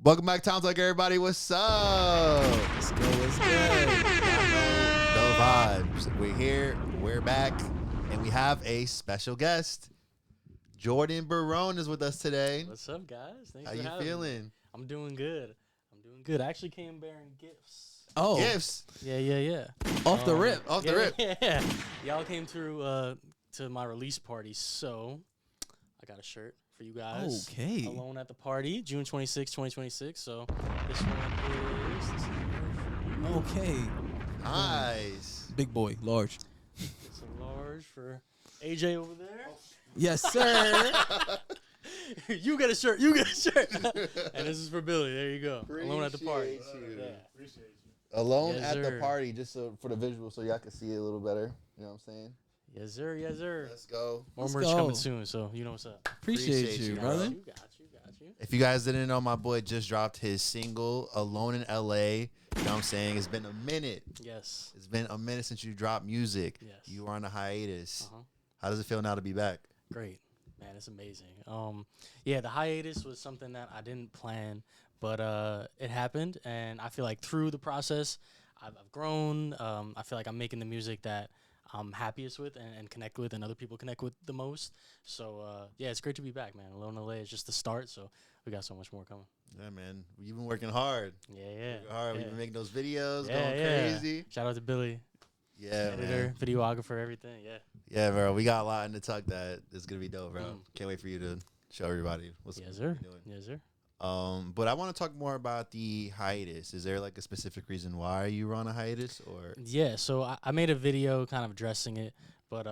Welcome back, Tom Talk, everybody. What's up? Let's go. What's good? The vibes. We're here. We're back, and we have a special guest. Jordan Barone is with us today. What's up, guys? Thanks How for you having feeling? Me. I'm doing good. I actually came bearing gifts. Oh, gifts. Yeah. Off the rip. Yeah. Y'all came through to my release party, so I got a shirt for you guys. Okay. Alone at the Party, June 26, 2026. So this one is Okay. Nice. Big boy, large. it's a large for AJ over there. Yes, sir. You get a shirt. And this is for Billy. There you go. Alone at the Party. Yeah. Alone Yes, at the sir. party, just so, for the visual, so y'all can see it a little better. You know what I'm saying? Yes, sir. Let's go. More Let's merch go. coming soon, so you know what's up. Appreciate you, you, bro. brother. Got you. If you guys didn't know, my boy just dropped his single, Alone in LA. You know what I'm saying? It's been a minute. Yes. It's been a minute since you dropped music. Yes. You were on a hiatus. Uh-huh. How does it feel now to be back? Great. Man, it's amazing. Yeah, the hiatus was something that I didn't plan, but it happened, and I feel like through the process, I've grown. I feel like I'm making the music that I'm happiest with and connect with, and other people connect with the most. So, yeah, it's great to be back, man. Alone in LA is just the start, so we got so much more coming. Yeah, man. You've been working hard. Yeah. Working hard. Yeah. We've been making those videos, Yeah, going yeah. crazy. Shout out to Billy, Yeah, editor, man. videographer, everything. Yeah. Yeah, bro. We got a lot in the tuck that is going to be dope, bro. Mm. Can't wait for you to show everybody what's Yes, sir. doing. Yes, sir. But I want to talk more about the hiatus. Is there like a specific reason why you were on a hiatus, or? Yeah, so I made a video kind of addressing it, but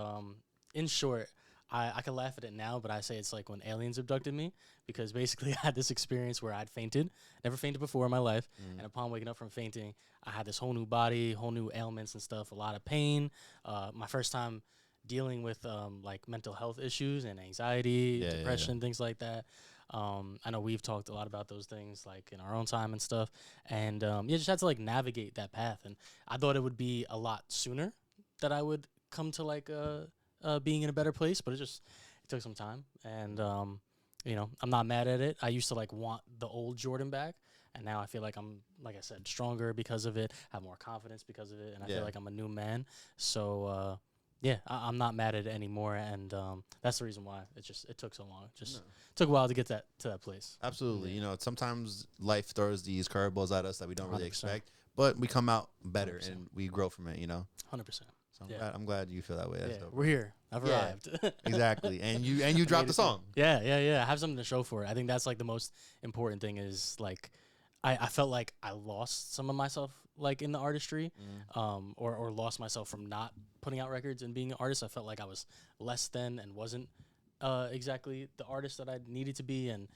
in short, I can laugh at it now, but I say it's like when aliens abducted me, because basically I had this experience where I'd fainted, never fainted before in my life, and upon waking up from fainting, I had this whole new body, whole new ailments and stuff, a lot of pain. My first time dealing with like mental health issues and anxiety, depression, things like that. I know we've talked a lot about those things like in our own time and stuff, and just had to like navigate that path. And I thought it would be a lot sooner that I would come to like being in a better place, but it took some time. And I'm not mad at it. I used to like want the old Jordan back, and now I feel like I'm, like I said, stronger because of it, have more confidence because of it, and I feel like I'm a new man. So yeah, I'm not mad at it anymore, and that's the reason why it took so long. It took a while to get to that place. Absolutely. Yeah. You know, sometimes life throws these curveballs at us that we don't really 100%. expect, but we come out better 100%. and we grow from it, you know? 100%. So Yeah. I'm glad you feel that way. That's Yeah, dope. we're here. I've Yeah. arrived. Exactly. And you dropped the song. Yeah. I have something to show for it. I think that's like the most important thing is like I felt like I lost some of myself like in the artistry, or lost myself from not putting out records and being an artist. I felt like I was less than and wasn't exactly the artist that I needed to be, and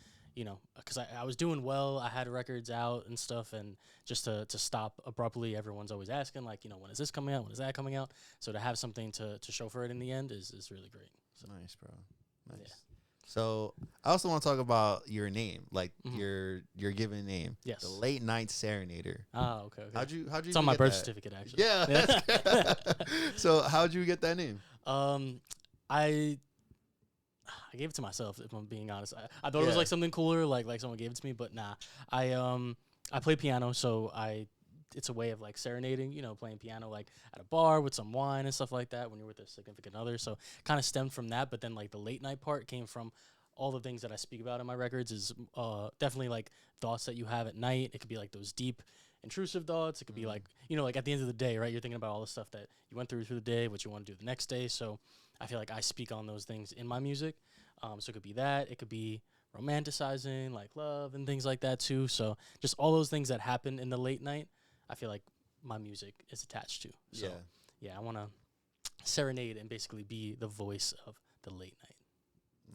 because I was doing well, I had records out and stuff, and just to stop abruptly, everyone's always asking like, when is this coming out? When is that coming out? So to have something to show for it in the end is really great. So. Nice, bro. Nice. Yeah. So I also want to talk about your name, like Mhm. your given name. Yes. The Late Night Serenader. Oh, okay. How'd you It's even on my get birth that? certificate, actually. Yeah. That's So how'd you get that name? I gave it to myself, if I'm being honest. I thought it was Yeah. like something cooler, like someone gave it to me, but nah. I play piano, so it's a way of like serenading, playing piano like at a bar with some wine and stuff like that when you're with a significant other. So kind of stemmed from that, but then like the late night part came from all the things that I speak about in my records is definitely like thoughts that you have at night. It could be like those deep, intrusive thoughts. It could be like, like at the end of the day, right? You're thinking about all the stuff that you went through the day, what you want to do the next day. So I feel like I speak on those things in my music. So it could be that. It could be romanticizing, like love and things like that too. So just all those things that happen in the late night, I feel like my music is attached to. So yeah, I want to serenade and basically be the voice of the late night.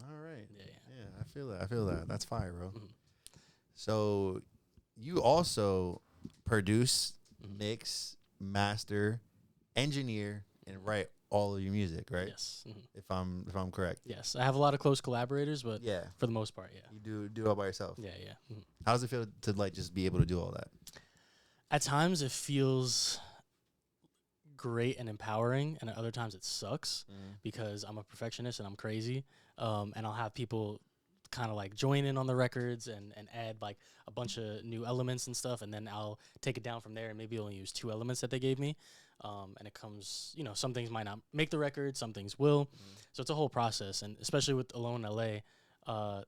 All right. Yeah. I feel that. That's fire, bro. Mhm. So you also produce, mix, master, engineer, and write all of your music, right? Yes. Mhm. If I'm correct. Yes. I have a lot of close collaborators, but Yeah. for the most part, yeah. You do it all by yourself. Yeah. Mhm. How does it feel to like just be able to do all that? At times it feels great and empowering, and at other times it sucks because I'm a perfectionist and I'm crazy. And I'll have people kind of like join in on the records and add like a bunch of new elements and stuff, and then I'll take it down from there and maybe only use 2 elements that they gave me. And it comes, some things might not make the record, some things will. So it's a whole process, and especially with Alone in LA,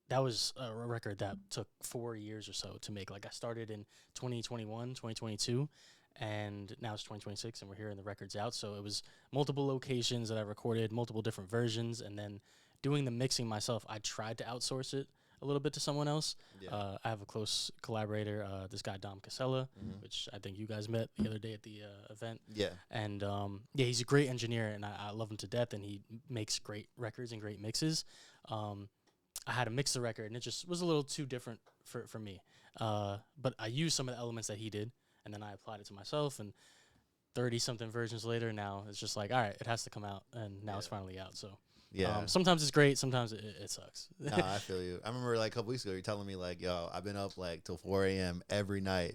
that was a record that took 4 years or so to make. Like, I started in 2021, 2022, and now it's 2026, and we're here and the record's out. So it was multiple locations that I recorded, multiple different versions, and then doing the mixing myself. I tried to outsource it a little bit to someone else. I have a close collaborator, this guy Dom Casella, which I think you guys met the other day at the event. And he's a great engineer, and I love him to death, and he makes great records and great mixes. I had to mix the record, and it just was a little too different for me. But I used some of the elements that he did, and then I applied it to myself, and 30-something versions later, now it's just like, all right, it has to come out, and now it's finally out. So sometimes it's great, sometimes it sucks. Nah, I feel you. I remember like a couple weeks ago, you're telling me like, yo, I've been up like till 4 a.m. every night,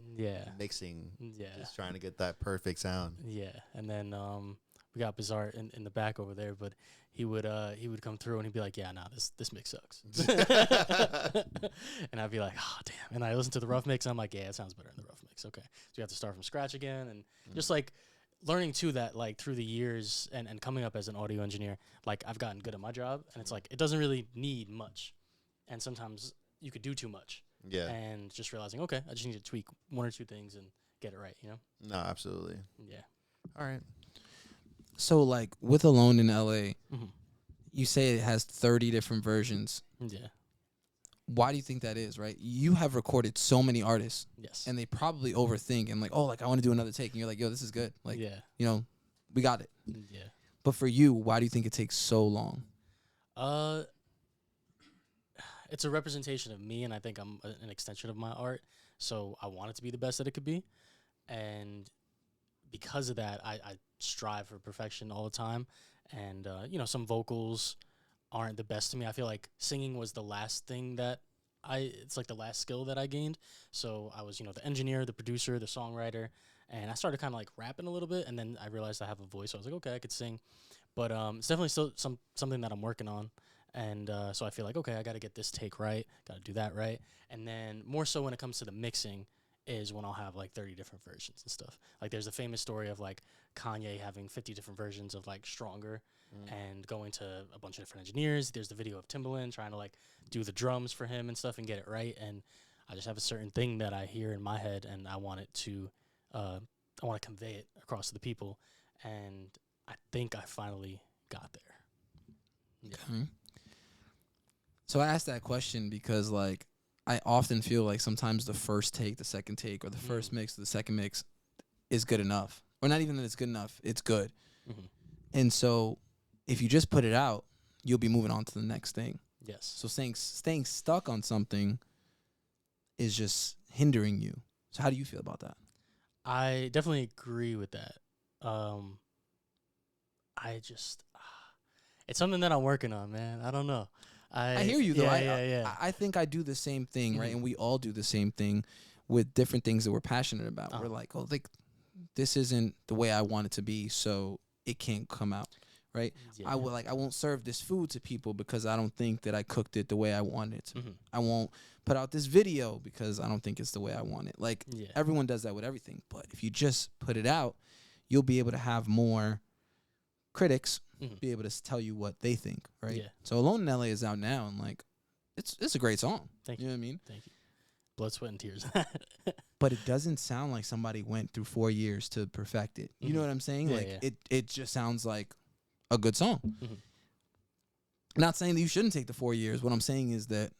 mixing, just trying to get that perfect sound. And then we got Bizarre in the back over there, but he would come through and he'd be like, yeah, nah, this mix sucks. And I'd be like, oh, damn. And I listen to the rough mix, and I'm like, yeah, it sounds better in the rough mix. Okay. So you have to start from scratch again, and just like learning too that like through the years and coming up as an audio engineer, like I've gotten good at my job, and it's like it doesn't really need much, and sometimes you could do too much. And just realizing, okay, I just need to tweak 1 or 2 things and get it right, No, absolutely. All right. So, like, with Alone in LA, you say it has 30 different versions. Why do you think that is, right? You have recorded so many artists. And they probably overthink and, like, oh, like, I want to do another take. And you're like, yo, this is good. Like, we got it. But for you, why do you think it takes so long? It's a representation of me, and I think I'm an extension of my art. So I want it to be the best that it could be. And because of that, I strive for perfection all the time. And, some vocals aren't the best to me. I feel like singing was the last thing that it's like the last skill that I gained. So I was, the engineer, the producer, the songwriter, and I started kind of like rapping a little bit, and then I realized I have a voice. So I was like, okay, I could sing. But it's definitely still something that I'm working on. And so I feel like, okay, I got to get this take right, got to do that right. And then more so when it comes to the mixing is when I'll have like 30 different versions and stuff. Like there's a famous story of like Kanye having 50 different versions of like Stronger and going to a bunch of different engineers. There's the video of Timbaland trying to like do the drums for him and stuff and get it right. And I just have a certain thing that I hear in my head, and I want it to, I want to convey it across to the people. And I think I finally got there. Okay. So I asked that question because like I often feel like sometimes the first take, the second take, or the first mix, or the second mix is good enough. Or not even that it's good enough, it's good. And so if you just put it out, you'll be moving on to the next thing. So staying stuck on something is just hindering you. So how do you feel about that? I definitely agree with that. It's something that I'm working on, man. I don't know. I hear you, though. I think I do the same thing, right? And we all do the same thing with different things that we're passionate about. We're like, oh, like, this isn't the way I want it to be, so it can't come out, right? I won't serve this food to people because I don't think that I cooked it the way I wanted it to. I won't put out this video because I don't think it's the way I want it. Like, everyone does that with everything. But if you just put it out, you'll be able to have more critics be able to tell you what they think, right? So Alone in LA is out now, and like, it's a great song. Thank you. You know what I mean? Thank you. Blood, sweat, and tears. But it doesn't sound like somebody went through 4 years to perfect it. You know what I'm saying? It just sounds like a good song. Not saying that you shouldn't take the 4 years. What I'm saying is that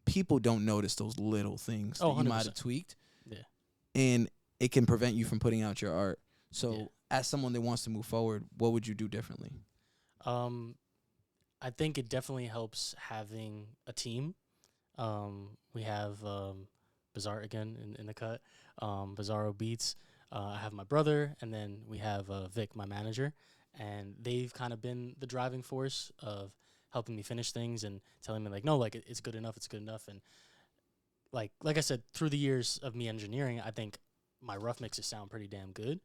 people don't notice those little things that you might have tweaked. And it can prevent you from putting out your art. So as someone that wants to move forward, what would you do differently? I think it definitely helps having a team. We have Bizarre again in the cut, Bizarro Beats. I have my brother, and then we have Vic, my manager, and they've kind of been the driving force of helping me finish things and telling me like, no, like it's good enough, it's good enough. And like I said, through the years of me engineering, I think my rough mixes sound pretty damn good,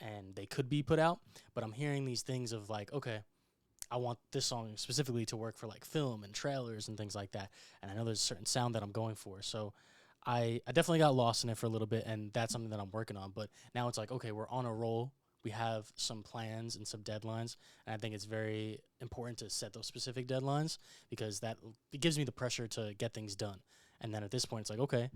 and they could be put out. But I'm hearing these things of like, okay, I want this song specifically to work for like film and trailers and things like that. And I know there's a certain sound that I'm going for. So I definitely got lost in it for a little bit, and that's something that I'm working on. But now it's like, okay, we're on a roll. We have some plans and some deadlines, and I think it's very important to set those specific deadlines because it gives me the pressure to get things done. And then at this point, it's like, okay,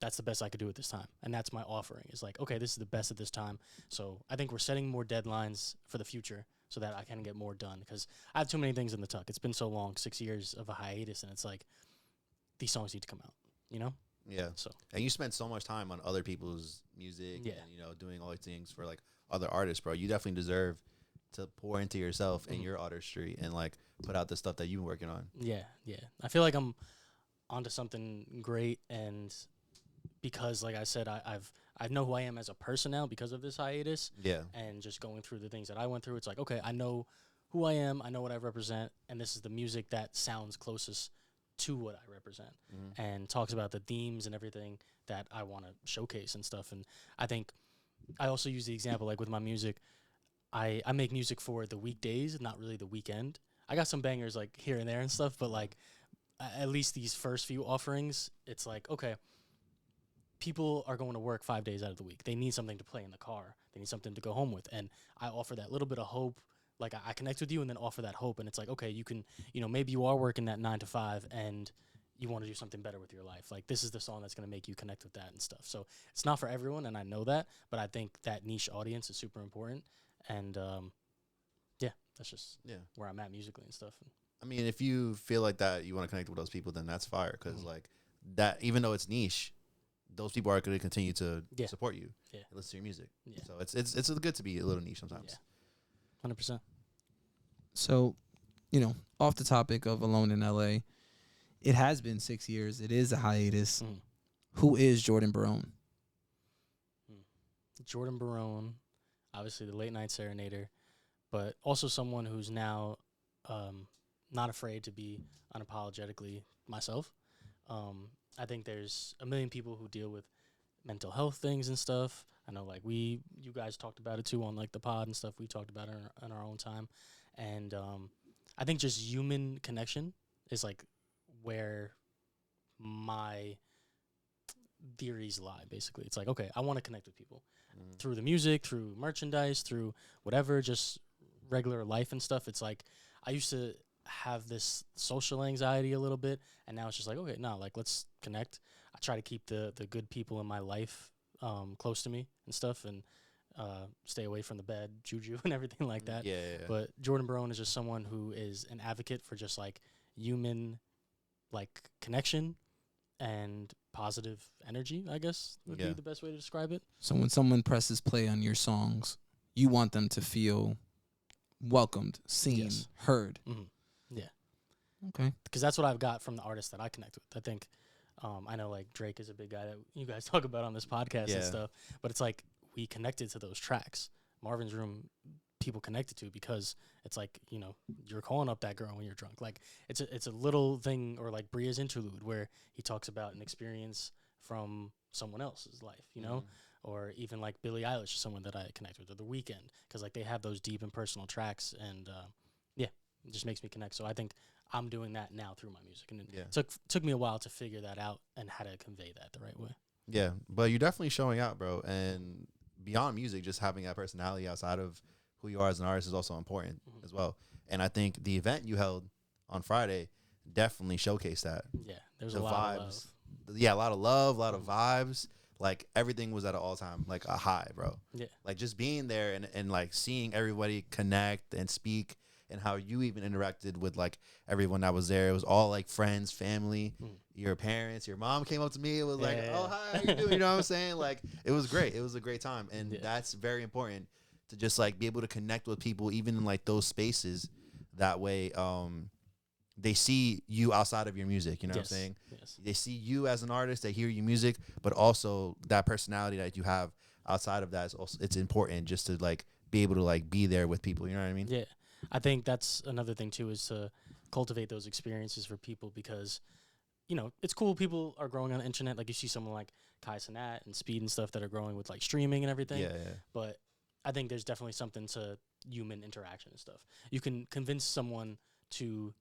that's the best I could do at this time. And that's my offering. It's like, okay, this is the best at this time. So I think we're setting more deadlines for the future so that I can get more done because I have too many things in the tuck. It's been so long, 6 years of a hiatus, and it's like these songs need to come out, you know? Yeah. So And you spent so much time on other people's music Yeah. and, you know, doing all these things for, like, other artists, bro. You definitely deserve to pour into yourself and your artistry and, like, put out the stuff that you've been working on. yeah. I feel like I'm onto something great, and because, like I said, I know who I am as a person now because of this hiatus. Yeah. And just going through the things that I went through, it's like, okay, I know who I am, I know what I represent, and this is the music that sounds closest to what I represent and talks about the themes and everything that I want to showcase and stuff. And I think I also use the example, like with my music, I make music for the weekdays, not really the weekend. I got some bangers like here and there and stuff, but like at least these first few offerings, it's like, okay, people are going to work 5 days out of the week. They need something to play in the car. They need something to go home with. And I offer that little bit of hope. Like I connect with you and then offer that hope. And it's like, okay, you can, you know, maybe you are working that 9 to 5 and you want to do something better with your life. Like this is the song that's going to make you connect with that and stuff. So it's not for everyone. And I know that, but I think that niche audience is super important. And yeah, that's just where I'm at musically and stuff. I mean, if you feel like that, you want to connect with those people, then that's fire. Because like that, even though it's niche, those people are going to continue to support you and listen to your music. Yeah. So it's good to be a little niche sometimes. Yeah. 100%. So, you know, off the topic of Alone in LA, it has been 6 years. It is a hiatus. Who is Jordan Barone? Jordan Barone, obviously the late night serenader, but also someone who's now not afraid to be unapologetically myself. I think there's a million people who deal with mental health things and stuff. I know, like, you guys talked about it, too, on, like, the pod and stuff. We talked about it in our own time. And I think just human connection is, like, where my theories lie, basically. It's like, okay, I want to connect with people through the music, through merchandise, through whatever, just regular life and stuff. It's like I used to have this social anxiety a little bit, and now it's just like, okay, no, like, let's connect. I try to keep the good people in my life close to me and stuff, and stay away from the bad juju and everything like that. Yeah. But Jordan Barone is just someone who is an advocate for just like human, like, connection and positive energy, I guess would be the best way to describe it. So when someone presses play on your songs, you want them to feel welcomed, seen, heard. Yeah. Okay. Because that's what I've got from the artists that I connect with. I think I know, like, Drake is a big guy that you guys talk about on this podcast and stuff, but it's like we connected to those tracks. Marvin's Room, people connected to because it's like, you know, you're calling up that girl when you're drunk. Like, it's a little thing, or like Bria's interlude where he talks about an experience from someone else's life, you know, or even like Billie Eilish is someone that I connect with, or The Weeknd, because like they have those deep and personal tracks, and it just makes me connect. So I think I'm doing that now through my music, and it took me a while to figure that out and how to convey that the right way. Yeah, but you're definitely showing out, bro. And beyond music, just having that personality outside of who you are as an artist is also important as well. And I think the event you held on Friday definitely showcased that. Yeah, there was a lot of love. Yeah, a lot of love, a lot of vibes. Like, everything was at an all-time, like, a high, bro. Yeah. Like, just being there and like, seeing everybody connect and speak, and how you even interacted with, like, everyone that was there. It was all, like, friends, family, your parents. Your mom came up to me and was like, oh, hi, how you doing? You know what I'm saying? Like, it was great. It was a great time. And that's very important, to just, like, be able to connect with people, even in, like, those spaces. That way, they see you outside of your music, you know what I'm saying? Yes. They see you as an artist, they hear your music, but also that personality that you have outside of that is also, it's important just to, like, be able to, like, be there with people, you know what I mean? Yeah. I think that's another thing too, is to cultivate those experiences for people, because, you know, it's cool. People are growing on the internet. Like, you see someone like Kai Cenat and Speed and stuff that are growing with, like, streaming and everything. Yeah. But I think there's definitely something to human interaction and stuff. You can convince someone to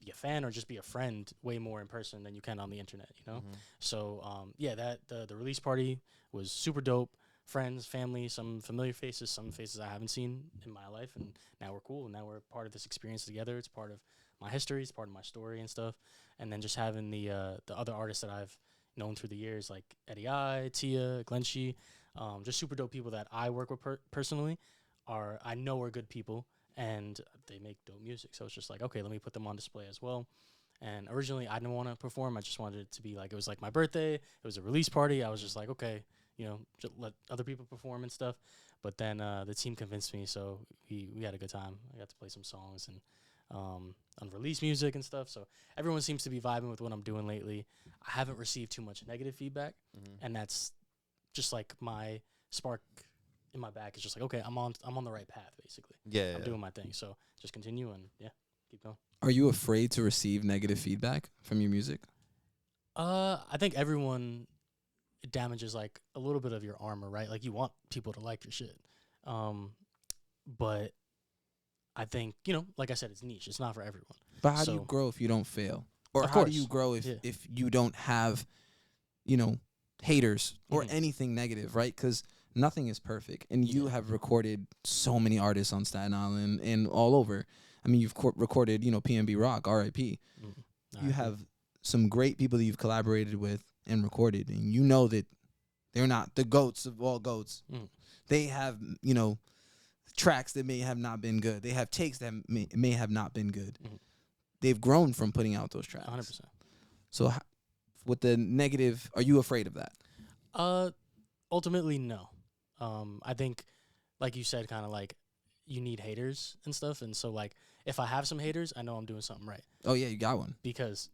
be a fan or just be a friend way more in person than you can on the internet, you know? So, that the release party was super dope. Friends, family, some familiar faces, some faces I haven't seen in my life, and now we're cool, and now we're part of this experience together. It's part of my history, it's part of my story and stuff. And then just having the other artists that I've known through the years, like Eddie I, Tia, Glenshi, just super dope people that I work with personally, I know are good people, and they make dope music. So it's just like, okay, let me put them on display as well. And originally, I didn't want to perform. I just wanted it to be like, it was like my birthday. It was a release party. I was just like, okay, just let other people perform and stuff. But then the team convinced me, so we had a good time. I got to play some songs and unreleased music and stuff. So everyone seems to be vibing with what I'm doing lately. I haven't received too much negative feedback, and that's just like my spark in my back is just like, okay, I'm on the right path, basically. I'm doing my thing. So just continue and keep going. Are you afraid to receive negative feedback from your music? I think everyone, it damages like a little bit of your armor, right? Like you want people to like your shit. But I think, like I said, it's niche. It's not for everyone. But how do you grow if you don't fail? Or how do you grow if you don't have, haters or anything negative, right? Because nothing is perfect. And you have recorded so many artists on Staten Island and all over. I mean, you've recorded, PNB Rock, R.I.P. You have some great people that you've collaborated with and recorded. And you know that they're not the goats of all goats. They have, tracks that may have not been good. They have takes that may have not been good. They've grown from putting out those tracks. 100%. So with the negative, are you afraid of that? Ultimately, no. I think, like you said, kind of like you need haters and stuff. And so, like, if I have some haters, I know I'm doing something right. Oh, yeah, you got one. Because...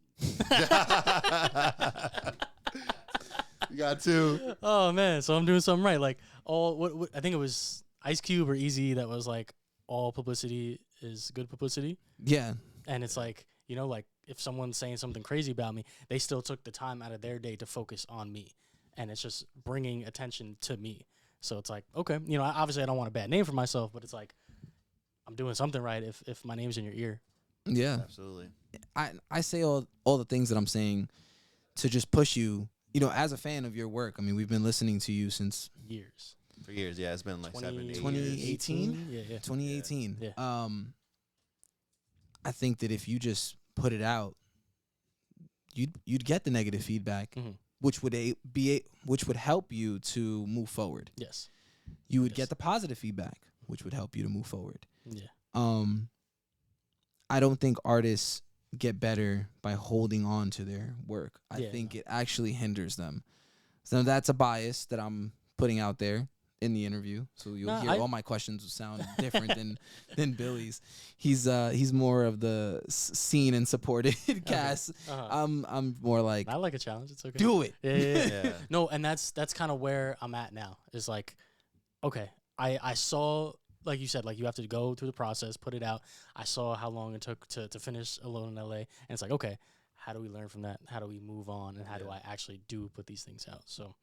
You got two. Oh, man. So I'm doing something right. Like, what I think it was Ice Cube or Easy that was like, all publicity is good publicity. Yeah. And it's like, like if someone's saying something crazy about me, they still took the time out of their day to focus on me. And it's just bringing attention to me. So it's like, okay, obviously I don't want a bad name for myself, but it's like, I'm doing something right if my name's in your ear. Yeah. Absolutely. I say all the things that I'm saying to just push you, as a fan of your work. I mean, we've been listening to you since years. For years, yeah. It's been like 2018? Yeah. 2018. Yeah. I think that if you just put it out, you'd get the negative feedback, which would help you to move forward. Yes. You would get the positive feedback, which would help you to move forward. Yeah. I don't think artists get better by holding on to their work. I think it actually hinders them. So that's a bias that I'm putting out there in the interview. So you'll hear all my questions will sound different than Billy's. He's more of the seen and supported cast. I'm more like, I like a challenge. It's okay. Do it. Yeah. No, and that's kind of where I'm at now. Is like, okay, I saw, like you said, like you have to go through the process, put it out. I saw how long it took to finish Alone in LA, and it's like, okay, how do we learn from that? How do we move on? And how do I actually put these things out? So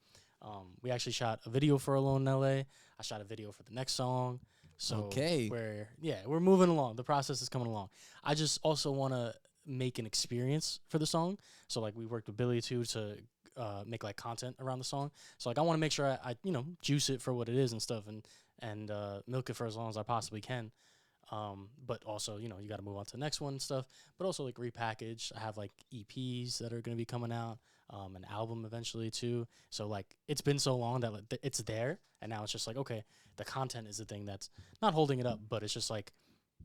we actually shot a video for Alone in LA. I shot a video for the next song. So we're moving along. The process is coming along. I just also want to make an experience for the song. So like we worked with Billy too to make like content around the song. So like I want to make sure I juice it for what it is and stuff and milk it for as long as I possibly can. But also, you got to move on to the next one and stuff. But also like repackage. I have like EPs that are going to be coming out. An album eventually too. So like it's been so long that like, it's there, and now it's just like, okay, the content is the thing that's not holding it up, but it's just like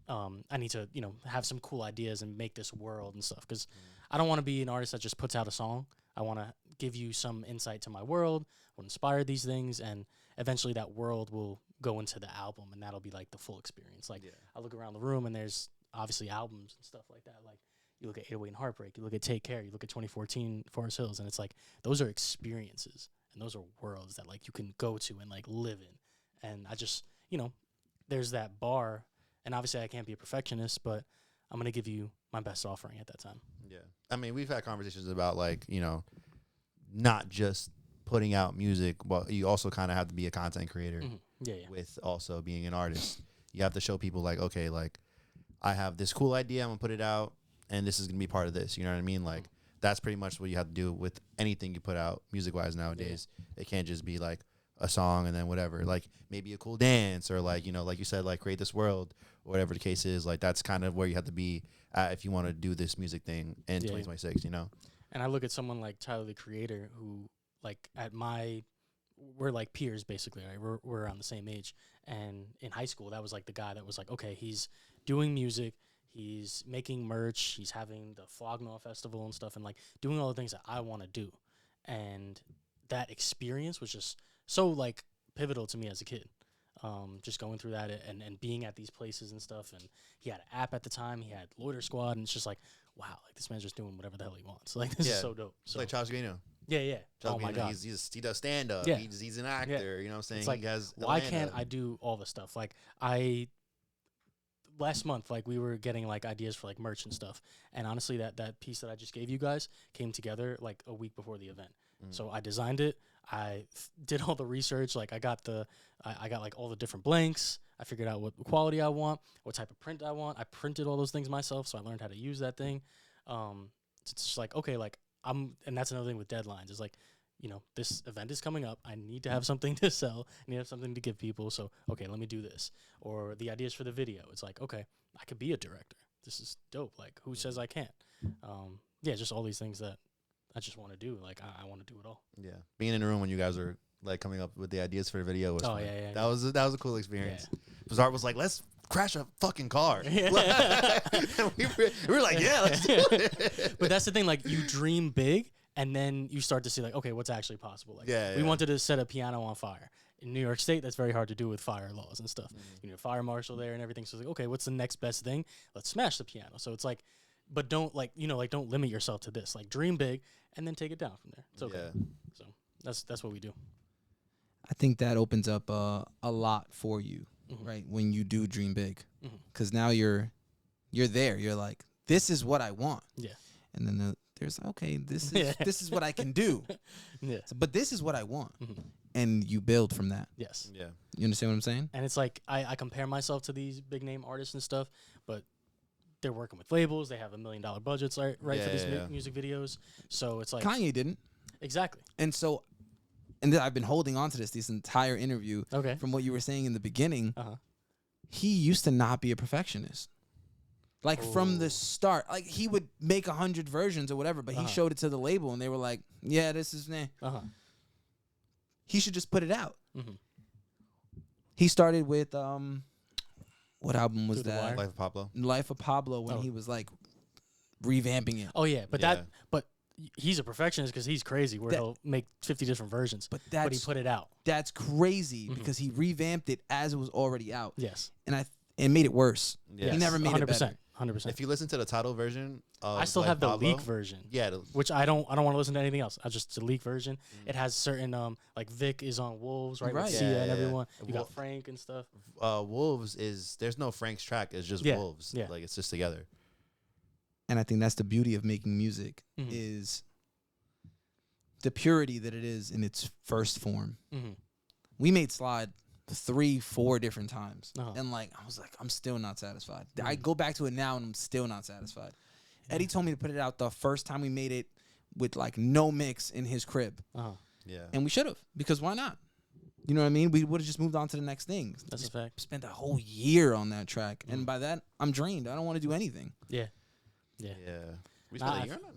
I need to have some cool ideas and make this world and stuff, because I don't want to be an artist that just puts out a song. I want to give you some insight to my world, what inspired these things, and eventually that world will go into the album, and that'll be like the full experience. Like I look around the room and there's obviously albums and stuff like that. Like you look at 808 and Heartbreak, you look at Take Care, you look at 2014 Forest Hills, and it's like those are experiences and those are worlds that like you can go to and like live in. And I just, there's that bar, and obviously I can't be a perfectionist, but I'm going to give you my best offering at that time. Yeah. I mean, we've had conversations about like, not just putting out music, but you also kind of have to be a content creator. with also being an artist. You have to show people like, okay, like I have this cool idea, I'm gonna put it out, and this is gonna be part of this. You know what I mean? Like that's pretty much what you have to do with anything you put out music wise nowadays. It can't just be like a song and then whatever. Like maybe a cool dance or like, you know, like you said, like create this world or whatever the case is. Like that's kind of where you have to be at if you want to do this music thing in 2026. You know. And I look at someone like Tyler the Creator, who like we're like peers basically, right? We're around the same age, and in high school that was like the guy that was like, okay, he's doing music, he's making merch, he's having the Flognaw Festival and stuff, and like doing all the things that I want to do, and that experience was just so like pivotal to me as a kid. Just going through that and being at these places and stuff, and he had an app at the time, he had Loiter Squad, and it's just like, wow, like this man's just doing whatever the hell he wants. Like this is so dope. So like Charles Gambino. Yeah. Charles oh my Gambino, God. He does stand up. Yeah. He's an actor. You know what I'm saying? It's like, he has why can't I do all this stuff? Like last month, like we were getting like ideas for like merch and stuff, and honestly, that piece that I just gave you guys came together like a week before the event. So I designed it. I did all the research. Like I got like all the different blanks. I figured out what quality I want, what type of print I want. I printed all those things myself, so I learned how to use that thing. It's just like, okay, like and that's another thing with deadlines. Is like, you know, this event is coming up. I need to have something to sell. I need to have something to give people. So, okay, let me do this. Or the ideas for the video. It's like, okay, I could be a director. This is dope. Like, who says I can't? Just all these things that I just want to do. Like, I want to do it all. Yeah. Being in the room when you guys were like coming up with the ideas for the video was fun. That was a cool experience. Bizarre was like, let's crash a fucking car. we were like, yeah, let's do it. But that's the thing, like you dream big and then you start to see like, okay, what's actually possible? Like we wanted to set a piano on fire. In New York State, that's very hard to do with fire laws and stuff. You need a fire marshal there and everything. So it's like, okay, what's the next best thing? Let's smash the piano. So it's like, but don't like, you know, like don't limit yourself to this. Like dream big and then take it down from there. It's okay. So that's what we do. I think that opens up a lot for you, right? When you do dream big, because now you're there. You're like, this is what I want. Yeah. And then there's okay, this is what I can do. So, but this is what I want, and you build from that. Yes. Yeah. You understand what I'm saying? And it's like I compare myself to these big name artists and stuff, but they're working with labels. They have $1 million budgets, right? For these music videos. So it's like Kanye didn't. Exactly. And so. And I've been holding on to this entire interview from what you were saying in the beginning. He used to not be a perfectionist. Like from the start, like he would make 100 versions or whatever, but he showed it to the label and they were like, yeah, this is he should just put it out. He started with, what album was that? Life of Pablo. Life of Pablo when he was like revamping it. Oh yeah, but he's a perfectionist because he's crazy where he'll make 50 different versions, but he put it out. That's crazy because he revamped it as it was already out. Yes. And made it worse. Yes. He never made 100%, it better. 100%. If you listen to the title version of I still have the leak version. Yeah. Which I don't want to listen to anything else. I just the leak version. It has certain like Vic is on Wolves, right? With Sia and everyone. You got Frank and stuff. Wolves there's no Frank's track, it's just Wolves. Yeah. Like it's just together. And I think that's the beauty of making music is the purity that it is in its first form. We made Slide 3-4 different times. And like, I was like, I'm still not satisfied. I go back to it now and I'm still not satisfied. Eddie told me to put it out the first time we made it with like no mix in his crib. Yeah. And we should have, because why not? You know what I mean? We would have just moved on to the next thing. That's a fact. Spent a whole year on that track. And by that, I'm drained. I don't want to do anything. Yeah. We spent a year on it?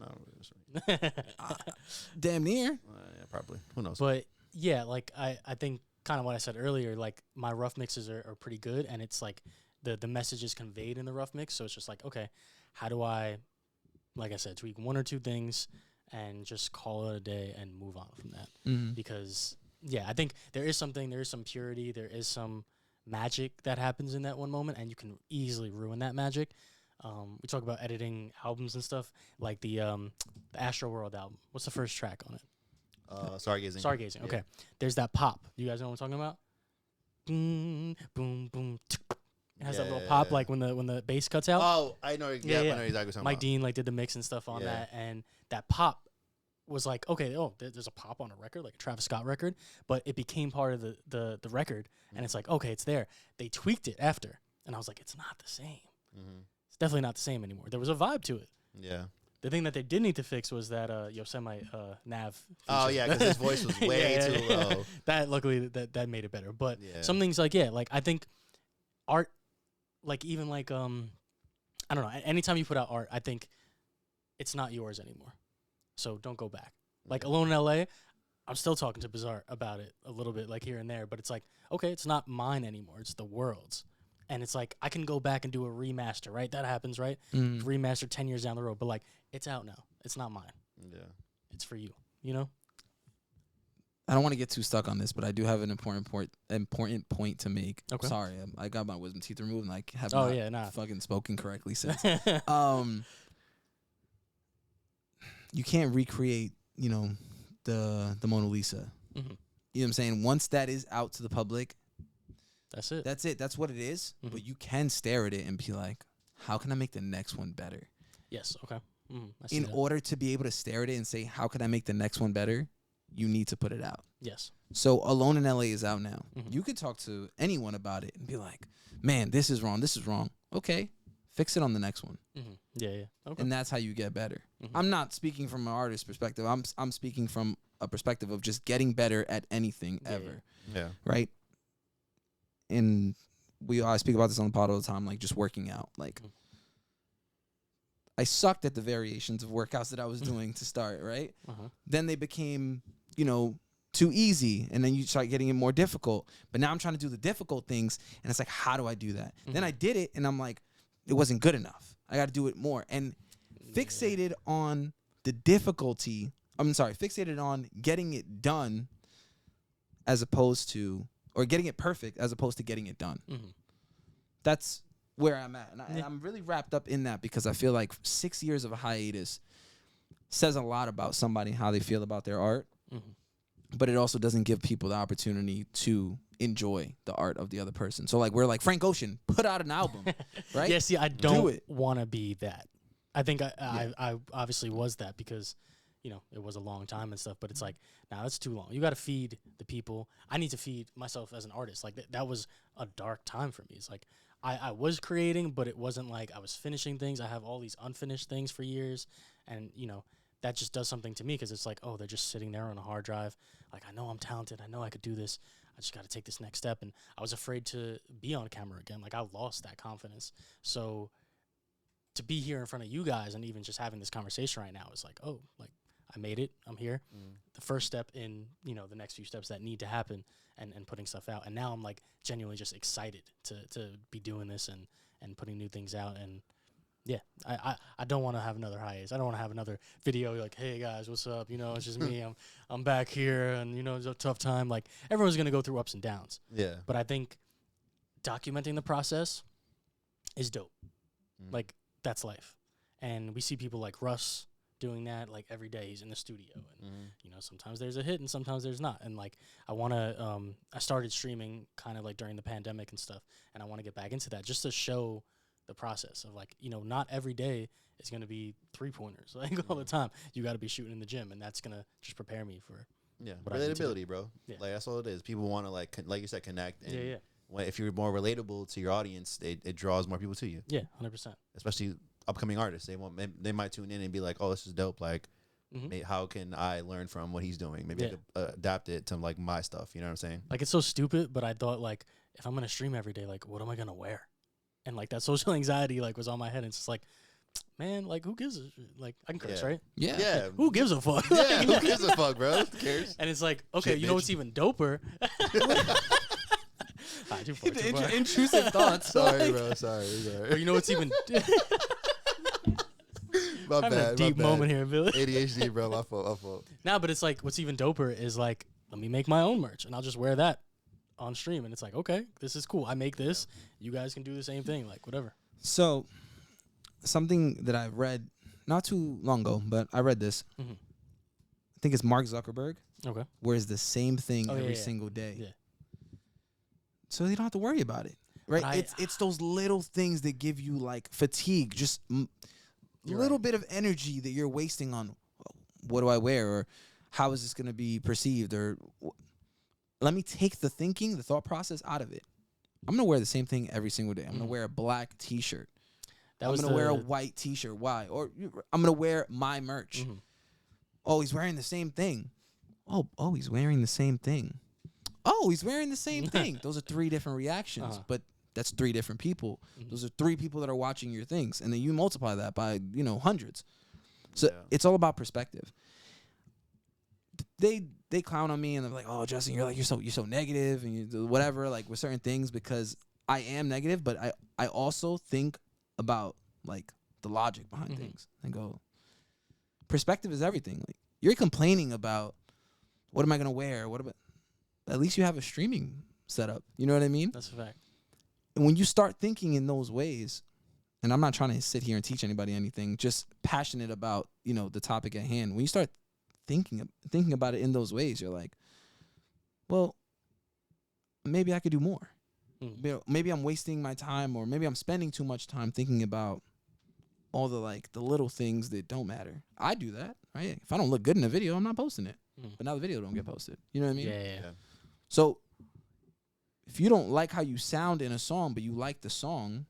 No. Damn near. Yeah, probably. Who knows? But yeah, like I think kind of what I said earlier, like my rough mixes are pretty good, and it's like the message is conveyed in the rough mix. So it's just like, okay, how do I, like I said, tweak one or two things and just call it a day and move on from that? Because I think there is some purity, there is some magic that happens in that one moment, and you can easily ruin that magic. We talk about editing albums and stuff, like the Astro World album. What's the first track on it? Stargazing. Stargazing. Okay. There's that pop. You guys know what I'm talking about? Boom, boom, boom. It has that little pop, like when the bass cuts out. Oh, I know. I know exactly what you're talking Mike Dean like did the mix and stuff on that, and that pop was like, okay, there's a pop on a record, like a Travis Scott record, but it became part of the record, and it's like, okay, it's there. They tweaked it after, and I was like, it's not the same. It's definitely not the same anymore. There was a vibe to it. Yeah. The thing that they did need to fix was that Yosemite Nav feature. Oh, yeah, because his voice was way too low. That, luckily, that made it better. But some things like, like, I think art, like, even like, I don't know, anytime you put out art, I think it's not yours anymore. So don't go back. Like, Alone in L.A., I'm still talking to Bizarre about it a little bit, like, here and there. But it's like, okay, it's not mine anymore. It's the world's. And it's like, I can go back and do a remaster, right? That happens, right? Remaster 10 years down the road. But, like, it's out now. It's not mine. Yeah. It's for you, you know? I don't want to get too stuck on this, but I do have an important point to make. Okay. Sorry, I got my wisdom teeth removed and I have not fucking spoken correctly since. You can't recreate, the Mona Lisa. You know what I'm saying? Once that is out to the public, that's it. That's it. That's what it is. But you can stare at it and be like, how can I make the next one better? Yes. Okay. In order to be able to stare at it and say, how can I make the next one better? You need to put it out. Yes. So Alone in LA is out now. You could talk to anyone about it and be like, man, this is wrong. This is wrong. Okay. Fix it on the next one. Yeah. Okay. And that's how you get better. I'm not speaking from an artist's perspective. I'm speaking from a perspective of just getting better at anything ever. Yeah. Right? And I speak about this on the pod all the time, like just working out. Like, I sucked at the variations of workouts that I was doing to start, right? Then they became, too easy, and then you start getting it more difficult. But now I'm trying to do the difficult things, and it's like, how do I do that? Then I did it, and I'm like, it wasn't good enough. I got to do it more. And fixated on the difficulty, fixated on getting it done as opposed to, or getting it perfect as opposed to getting it done. That's where I'm at. And I'm really wrapped up in that because I feel like 6 years of a hiatus says a lot about somebody, how they feel about their art. But it also doesn't give people the opportunity to enjoy the art of the other person. So, like, we're like, Frank Ocean, put out an album, right? Yeah, see, I don't want to be that. I think I obviously was that because, it was a long time and stuff. But it's like, nah, that's too long. You got to feed the people. I need to feed myself as an artist. Like, that was a dark time for me. It's like, I was creating, but it wasn't like I was finishing things. I have all these unfinished things for years. And, that just does something to me because it's like, oh, they're just sitting there on a hard drive. Like, I know I'm talented. I know I could do this. I just got to take this next step. And I was afraid to be on camera again. Like, I lost that confidence. So to be here in front of you guys and even just having this conversation right now is like, oh, like, I made it. I'm here. The first step in, the next few steps that need to happen and putting stuff out. And now I'm, like, genuinely just excited to be doing this and putting new things out. And yeah, I don't want to have another hiatus. I don't want to have another video like, hey guys, what's up? It's just me. I'm back here, and it's a tough time. Like, everyone's gonna go through ups and downs. Yeah. But I think documenting the process is dope. Like, that's life. And we see people like Russ doing that like every day. He's in the studio, and sometimes there's a hit and sometimes there's not. And like, I started streaming kind of like during the pandemic and stuff, and I want to get back into that just to show the process of like, not every day is going to be 3-pointers like all the time. You got to be shooting in the gym, and that's going to just prepare me for relatability, bro. Like, that's all it is. People want to like you said, connect. And if you're more relatable to your audience, it draws more people to you. 100%. Especially upcoming artists. They might tune in and be like, oh, this is dope. Like, how can I learn from what he's doing? Maybe I could adapt it to like my stuff. You know what I'm saying? Like, it's so stupid, but I thought like, if I'm going to stream every day, like, what am I going to wear? And like, that social anxiety like was on my head. And it's just like, man, like, who gives a like, I can curse, right? Yeah. Who gives a fuck? Yeah, who gives a fuck, bro? Who cares? And it's like, okay, you know what's even doper? Intrusive thoughts. Sorry, bro. Sorry. Or you know what's even my bad. A deep moment here, Billy. ADHD, bro. My fault. Nah, but it's like, what's even doper is like, let me make my own merch, and I'll just wear that on stream, and it's like, okay, this is cool. I make this. You guys can do the same thing, like, whatever. So, something that I read not too long ago, but I read this. I think it's Mark Zuckerberg. Okay. Wears the same thing every single day. Yeah. So you don't have to worry about it, right? It's those little things that give you like fatigue, just little bit of energy that you're wasting on. what do I wear, or how is this going to be perceived, or let me take the thought process out of it. I'm going to wear the same thing every single day. I'm going to wear a black T-shirt. I'm going to wear a white T-shirt. Why? Or I'm going to wear my merch. Oh, he's wearing the same thing. Oh, he's wearing the same thing. Oh, he's wearing the same thing. Those are 3 different reactions, but that's 3 different people. Those are 3 people that are watching your things, and then you multiply that by, hundreds. So it's all about perspective. They clown on me, and they're like, "Oh, Justin, you're so negative, and you do whatever, like with certain things," because I am negative, but I also think about like the logic behind things and go, perspective is everything. Like, you're complaining about what am I gonna wear? What about? At least you have a streaming setup. You know what I mean? That's a fact. And when you start thinking in those ways, and I'm not trying to sit here and teach anybody anything, just passionate about, the topic at hand. When you start thinking about it in those ways, you're like, well, maybe I could do more. Maybe I'm wasting my time, or maybe I'm spending too much time thinking about all the little things that don't matter. I do that, right? If I don't look good in a video, I'm not posting it. But now the video don't get posted. You know what I mean? Yeah. So if you don't like how you sound in a song, but you like the song,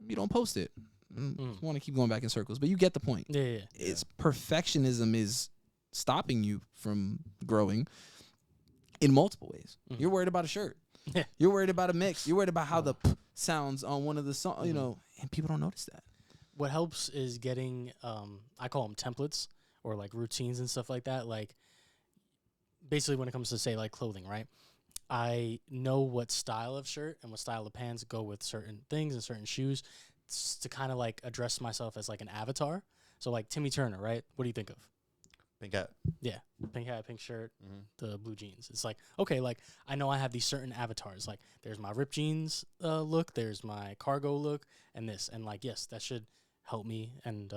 you don't post it. I want to keep going back in circles, but you get the point. Yeah. It's perfectionism is stopping you from growing in multiple ways. You're worried about a shirt. You're worried about a mix. You're worried about how the p sounds on one of the songs, and people don't notice that. What helps is getting, I call them templates or like routines and stuff like that. Like, basically when it comes to, say, like clothing, right? I know what style of shirt and what style of pants go with certain things and certain shoes to kind of like address myself as like an avatar. So like Timmy Turner, right? What do you think of? Pink hat. Yeah. Pink hat, pink shirt, the blue jeans. It's like, okay, like I know I have these certain avatars. Like there's my ripped jeans look, there's my cargo look, and this. And like, yes, that should help me and,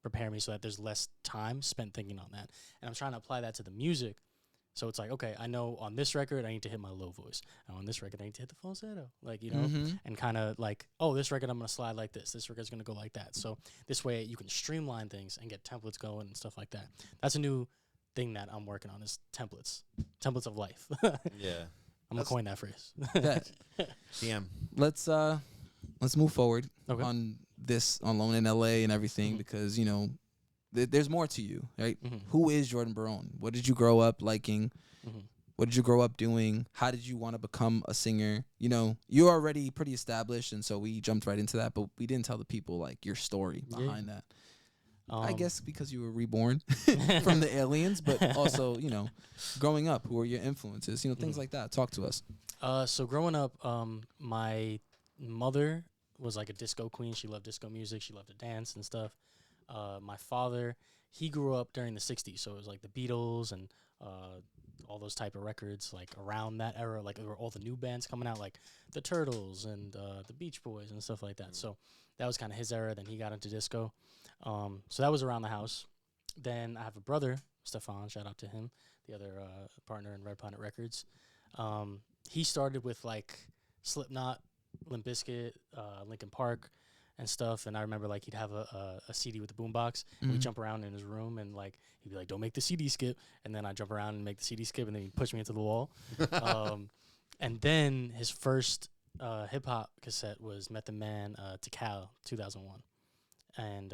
prepare me so that there's less time spent thinking on that. And I'm trying to apply that to the music. So it's like, okay, I know on this record I need to hit my low voice. And on this record I need to hit the falsetto. Like, and kind of like, oh, this record I'm going to slide like this. This record's going to go like that. So this way you can streamline things and get templates going and stuff like that. That's a new thing that I'm working on is templates. Templates of life. Yeah. I'm going to coin that phrase. DM. Let's move forward on Lone in LA and everything because, there's more to you, right? Who is Jordan Barone? What did you grow up liking? What did you grow up doing? How did you want to become a singer? You're already pretty established, and so we jumped right into that, but we didn't tell the people, like, your story behind that. I guess because you were reborn from the aliens, but also, growing up, who are your influences? Things like that. Talk to us. So growing up, my mother was like a disco queen. She loved disco music. She loved to dance and stuff. My father, he grew up during the 60s, so it was like the Beatles and all those type of records, like around that era, like there were all the new bands coming out, like the Turtles and the Beach Boys and stuff like that. So that was kind of his era. Then he got into disco. So that was around the house. Then I have a brother, Stefan, shout out to him, the other partner in Red Planet Records. He started with like Slipknot, Limp Bizkit, Linkin Park, and stuff. And I remember like he'd have a CD with the boombox, and we'd jump around in his room, and like he'd be like, "Don't make the CD skip," and then I'd jump around and make the CD skip, and then he'd push me into the wall. And then his first hip hop cassette was Method Man to Cal 2001, and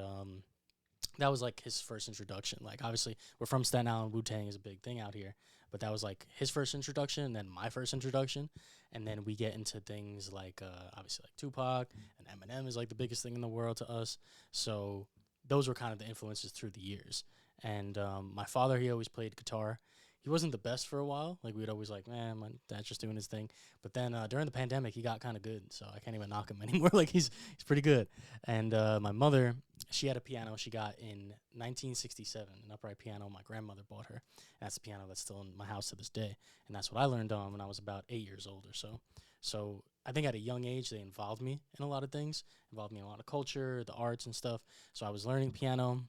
that was like his first introduction. Like obviously we're from Staten Island, Wu-Tang is a big thing out here, but that was like his first introduction, and then my first introduction. And then we get into things like, obviously, like Tupac, and Eminem is like the biggest thing in the world to us. So those were kind of the influences through the years. And my father, he always played guitar. He wasn't the best for a while. Like, we'd always like, man, my dad's just doing his thing. But then during the pandemic, he got kind of good. So I can't even knock him anymore. Like, he's pretty good. And my mother, she had a piano she got in 1967, an upright piano my grandmother bought her. And that's a piano that's still in my house to this day. And that's what I learned on when I was about 8 years old or so. So I think at a young age, they involved me in a lot of things, involved me in a lot of culture, the arts and stuff. So I was learning piano.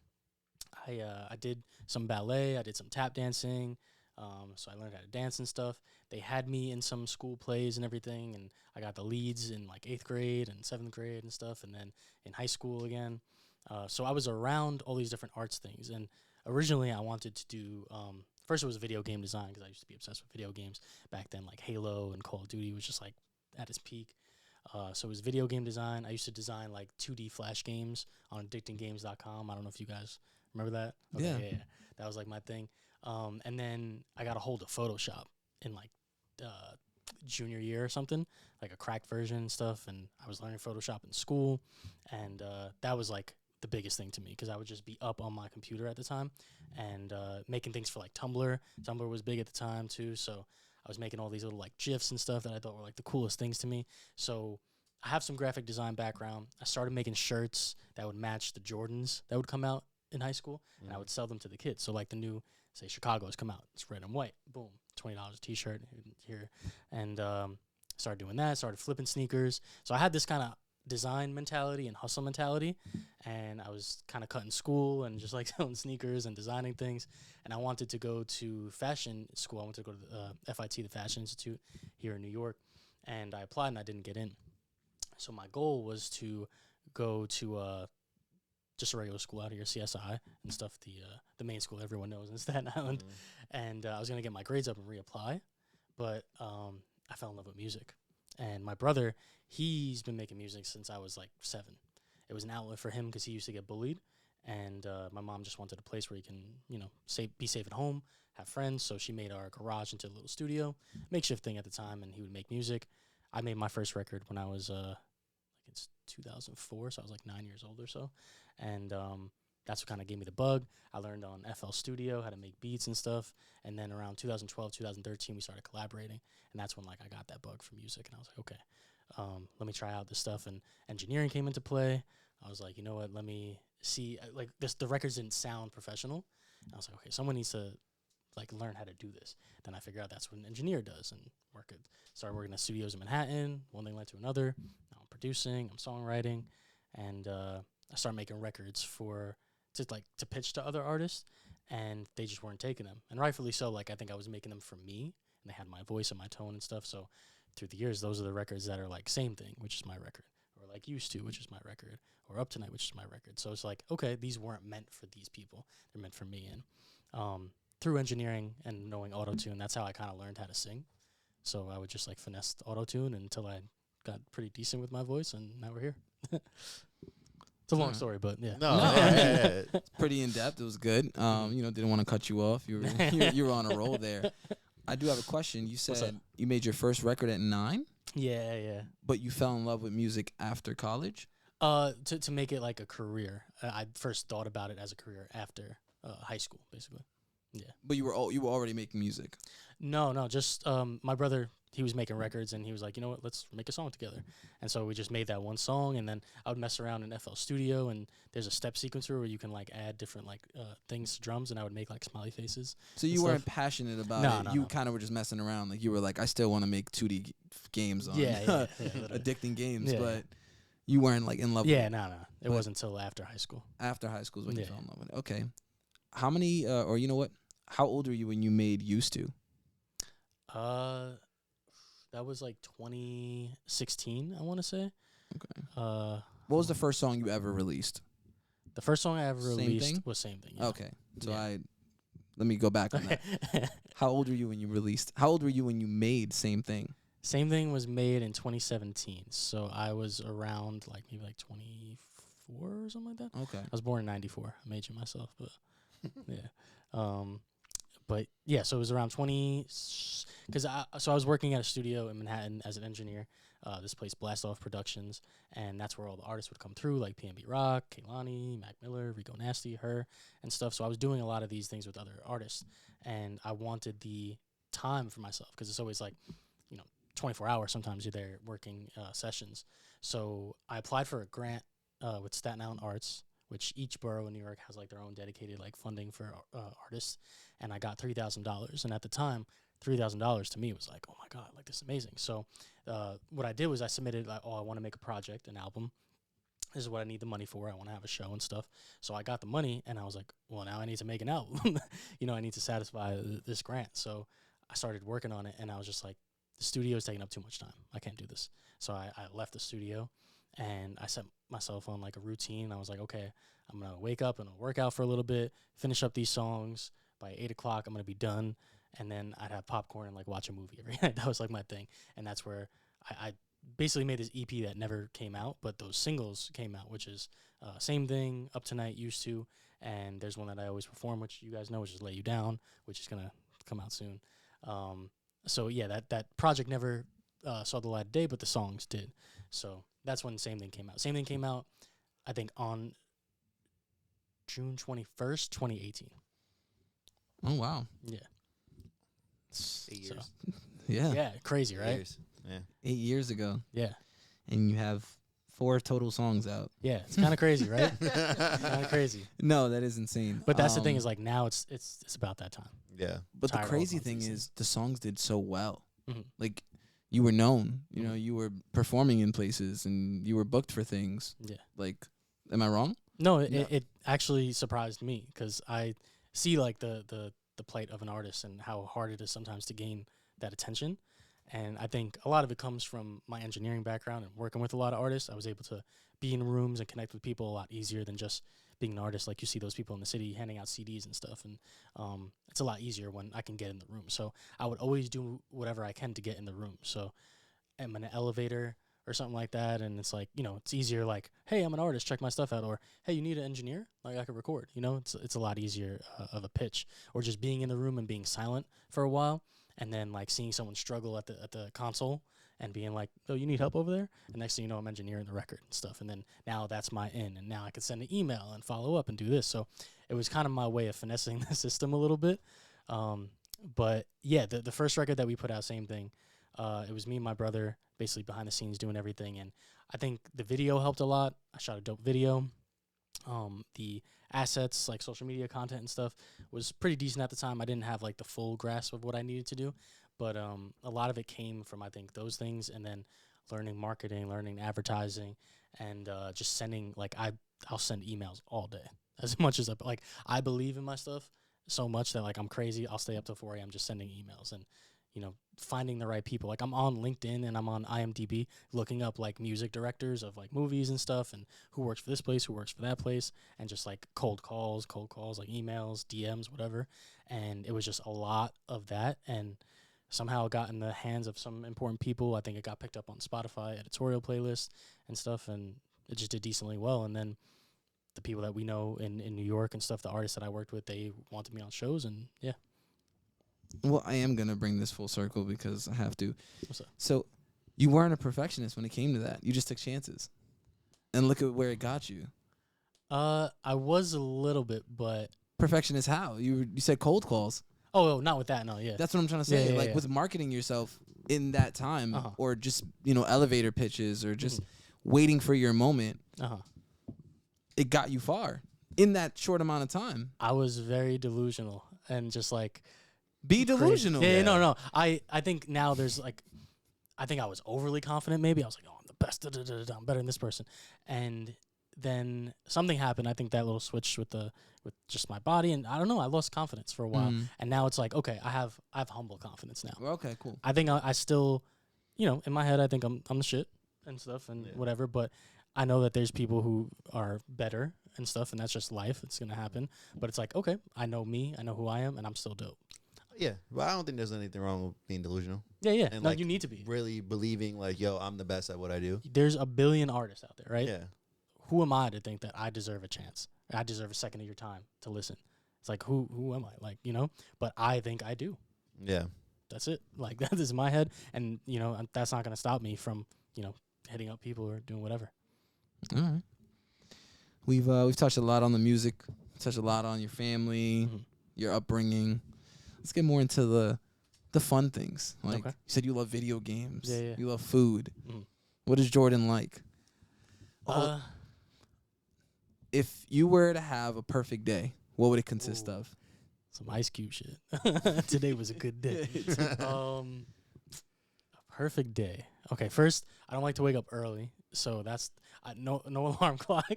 I did some ballet. I did some tap dancing. So I learned how to dance and stuff. They had me in some school plays and everything, and I got the leads in like 8th grade and 7th grade and stuff, and then in high school again. So I was around all these different arts things, and originally I wanted to do, first it was video game design because I used to be obsessed with video games back then. Like Halo and Call of Duty was just like at its peak. So it was video game design. I used to design like 2D Flash games on addictinggames.com. I don't know if you guys remember that. Okay, yeah. That was like my thing. And then I got a hold of Photoshop in like junior year or something, like a cracked version and stuff. And I was learning Photoshop in school. And that was like the biggest thing to me because I would just be up on my computer at the time and making things for like Tumblr. Tumblr was big at the time too. So I was making all these little like GIFs and stuff that I thought were like the coolest things to me. So I have some graphic design background. I started making shirts that would match the Jordans that would come out in high school, and I would sell them to the kids. So like the new, say, Chicago's come out. It's red and white. Boom, $20 a T-shirt here. And started doing that. Started flipping sneakers. So I had this kind of design mentality and hustle mentality, and I was kind of cutting school and just like selling sneakers and designing things. And I wanted to go to fashion school. I wanted to go to the FIT, the Fashion Institute here in New York, and I applied and I didn't get in. So my goal was to go to just a regular school out here, CSI and stuff, the main school everyone knows in Staten Island. And I was gonna get my grades up and reapply, but I fell in love with music. And my brother, he's been making music since I was like 7. It was an outlet for him because he used to get bullied. And my mom just wanted a place where he can, be safe at home, have friends. So she made our garage into a little studio, makeshift thing at the time, and he would make music. I made my first record when I was, it's 2004, so I was like 9 years old or so. And that's what kind of gave me the bug. I learned on FL Studio how to make beats and stuff. And then around 2012, 2013, we started collaborating. And that's when like I got that bug for music. And I was like, okay, let me try out this stuff. And engineering came into play. I was like, you know what, let me see. Like the records didn't sound professional. And I was like, okay, someone needs to like learn how to do this. Then I figured out that's what an engineer does and started working at studios in Manhattan. One thing led to another. Now I'm producing, I'm songwriting, and I started making records to pitch to other artists, and they just weren't taking them. And rightfully so. Like I think I was making them for me, and they had my voice and my tone and stuff. So through the years, those are the records that are like Same Thing, which is my record, or like Used To, which is my record, or Up Tonight, which is my record. So it's like, okay, these weren't meant for these people. They're meant for me. And through engineering and knowing auto-tune, that's how I kind of learned how to sing. So I would just like finesse auto-tune until I got pretty decent with my voice, and now we're here. It's a long story, but yeah. It's pretty in depth. It was good. Didn't want to cut you off. You were on a roll there. I do have a question. You said you made your first record at 9? Yeah. But you fell in love with music after college? To make it like a career. I first thought about it as a career after high school, basically. Yeah. But you were already making music? No, just my brother, he was making records, and he was like, you know what, let's make a song together. And so we just made that one song, and then I would mess around in FL Studio, and there's a step sequencer where you can like add different like things to drums, and I would make like smiley faces. So you weren't passionate about it? You kind of were just messing around. Like you were like, I still want to make 2D games on addicting games, but you weren't like in love with it? No. It wasn't until after high school. After high school is when you fell in love with it. Okay. How many, or you know what? How old were you when you made Used To? That was like 2016, I want to say. Okay. What was the first song you ever released? The first song I ever released was Same Thing. Yeah. Okay. So let me go back on that. How old were you when you made Same Thing? Same Thing was made in 2017. So I was around like maybe like 24 or something like that. Okay. I was born in 94. I'm aging myself, but yeah. But yeah, so it was around 20, because I was working at a studio in Manhattan as an engineer, this place Blast Off Productions, and that's where all the artists would come through, like PNB Rock, Kehlani, Mac Miller, Rico Nasty, her, and stuff. So I was doing a lot of these things with other artists, and I wanted the time for myself, because it's always like, 24 hours, sometimes you're there working sessions. So I applied for a grant with Staten Island Artist, which each borough in New York has like their own dedicated like funding for artists, and I got $3,000. And at the time, $3,000 to me was like, oh my God, like this is amazing. So what I did was I submitted like, I want to make a project, an album. This is what I need the money for. I want to have a show and stuff. So I got the money, and I was like, well, now I need to make an album. I need to satisfy this grant. So I started working on it, and I was just like, the studio is taking up too much time. I can't do this. So I left the studio, and I set myself on like a routine. I was like, okay, I'm gonna wake up and work out for a little bit, finish up these songs. By 8 o'clock, I'm gonna be done, and then I'd have popcorn and like watch a movie every night. That was like my thing, and that's where I basically made this EP that never came out, but those singles came out, which is Same Thing, Up Tonight, Used To, and there's one that I always perform, which you guys know, which is Lay You Down, which is gonna come out soon. So yeah, that project never saw the light of day, but the songs did. So that's when Same Thing came out. Same Thing came out, I think, on June 21st, 2018. Oh, wow. Yeah. 8 years. So, Yeah. yeah, crazy, right? 8 years. Yeah. 8 years ago. Yeah. And you have 4 total songs out. Yeah, it's kind of crazy, right? Kind of crazy. No, that is insane. But that's the thing is like now it's about that time. Yeah. But the tired of crazy all thing these is the songs did so well. Mhm. Like, you were known. You know, you were performing in places and you were booked for things. Yeah. Like, am I wrong? No, No. it actually surprised me because I see like the plight of an artist and how hard it is sometimes to gain that attention. And I think a lot of it comes from my engineering background and working with a lot of artists. I was able to be in rooms and connect with people a lot easier than just being an artist. Like you see those people in the city handing out CDs and stuff. And it's a lot easier when I can get in the room. So I would always do whatever I can to get in the room. So I'm in an elevator or something like that, and it's like, you know, it's easier like, hey, I'm an artist, check my stuff out, or hey, you need an engineer, like I could record, you know. It's a lot easier of a pitch, or just being in the room and being silent for a while, and then like seeing someone struggle at the console and being like, oh, you need help over there, and next thing you know, I'm engineering the record and stuff, and then now that's my in, and now I can send an email and follow up and do this. So it was kind of my way of finessing the system a little bit. But yeah, the first record that we put out, Same Thing, it was me and my brother basically behind the scenes doing everything, and I think the video helped a lot. I shot a dope video. The assets, like social media content and stuff, was pretty decent at the time. I didn't have like the full grasp of what I needed to do, but a lot of it came from, I think, those things, and then learning marketing, learning advertising, and just sending, like, I'll send emails all day as much as I believe in my stuff so much that like I'm crazy. I'll stay up till 4 a.m. just sending emails and, you know, finding the right people. Like I'm on LinkedIn and I'm on IMDb looking up like music directors of like movies and stuff and who works for this place, who works for that place, and just like cold calls, like emails, DMs, whatever. And it was just a lot of that, and somehow it got in the hands of some important people. I think it got picked up on Spotify editorial playlist and stuff, and it just did decently well. And then the people that we know in New York and stuff, the artists that I worked with, they wanted me on shows, and yeah. Well, I am going to bring this full circle because I have to. What's up? So you weren't a perfectionist when it came to that. You just took chances. And look at where it got you. I was a little bit, but... Perfectionist how? You said cold calls. Oh, not with that, no, yeah. That's what I'm trying to say. Yeah. With marketing yourself in that time, or just, elevator pitches, or just waiting for your moment, it got you far in that short amount of time. I was very delusional and just like... Be delusional. Yeah, no. I think now there's like... I think I was overly confident maybe. I was like, oh, I'm the best. I'm better than this person. And then something happened. I think that little switch with just my body, and I don't know, I lost confidence for a while. And now it's like, okay, I have humble confidence now. Okay, cool. I think I still, in my head I think I'm the shit and stuff and whatever, but I know that there's people who are better and stuff, and that's just life. It's going to happen. But it's like, okay, I know me, I know who I am, and I'm still dope. Yeah, but I don't think there's anything wrong with being delusional. Yeah. And no, like you need to be. Really believing like, yo, I'm the best at what I do. There's a billion artists out there, right? Yeah. Who am I to think that I deserve a chance? I deserve a second of your time to listen. It's like, who am I? Like, but I think I do. Yeah. That's it. Like, that is my head. And, that's not going to stop me from, hitting up people or doing whatever. All right. We've touched a lot on the music, touched a lot on your family, your upbringing. Let's get more into the fun things. Like you said, you love video games. Yeah. You love food. What is Jordan like? If you were to have a perfect day, what would it consist of? Some Ice Cube shit. Today was a good day. A perfect day. Okay, first, I don't like to wake up early, so that's no alarm clock.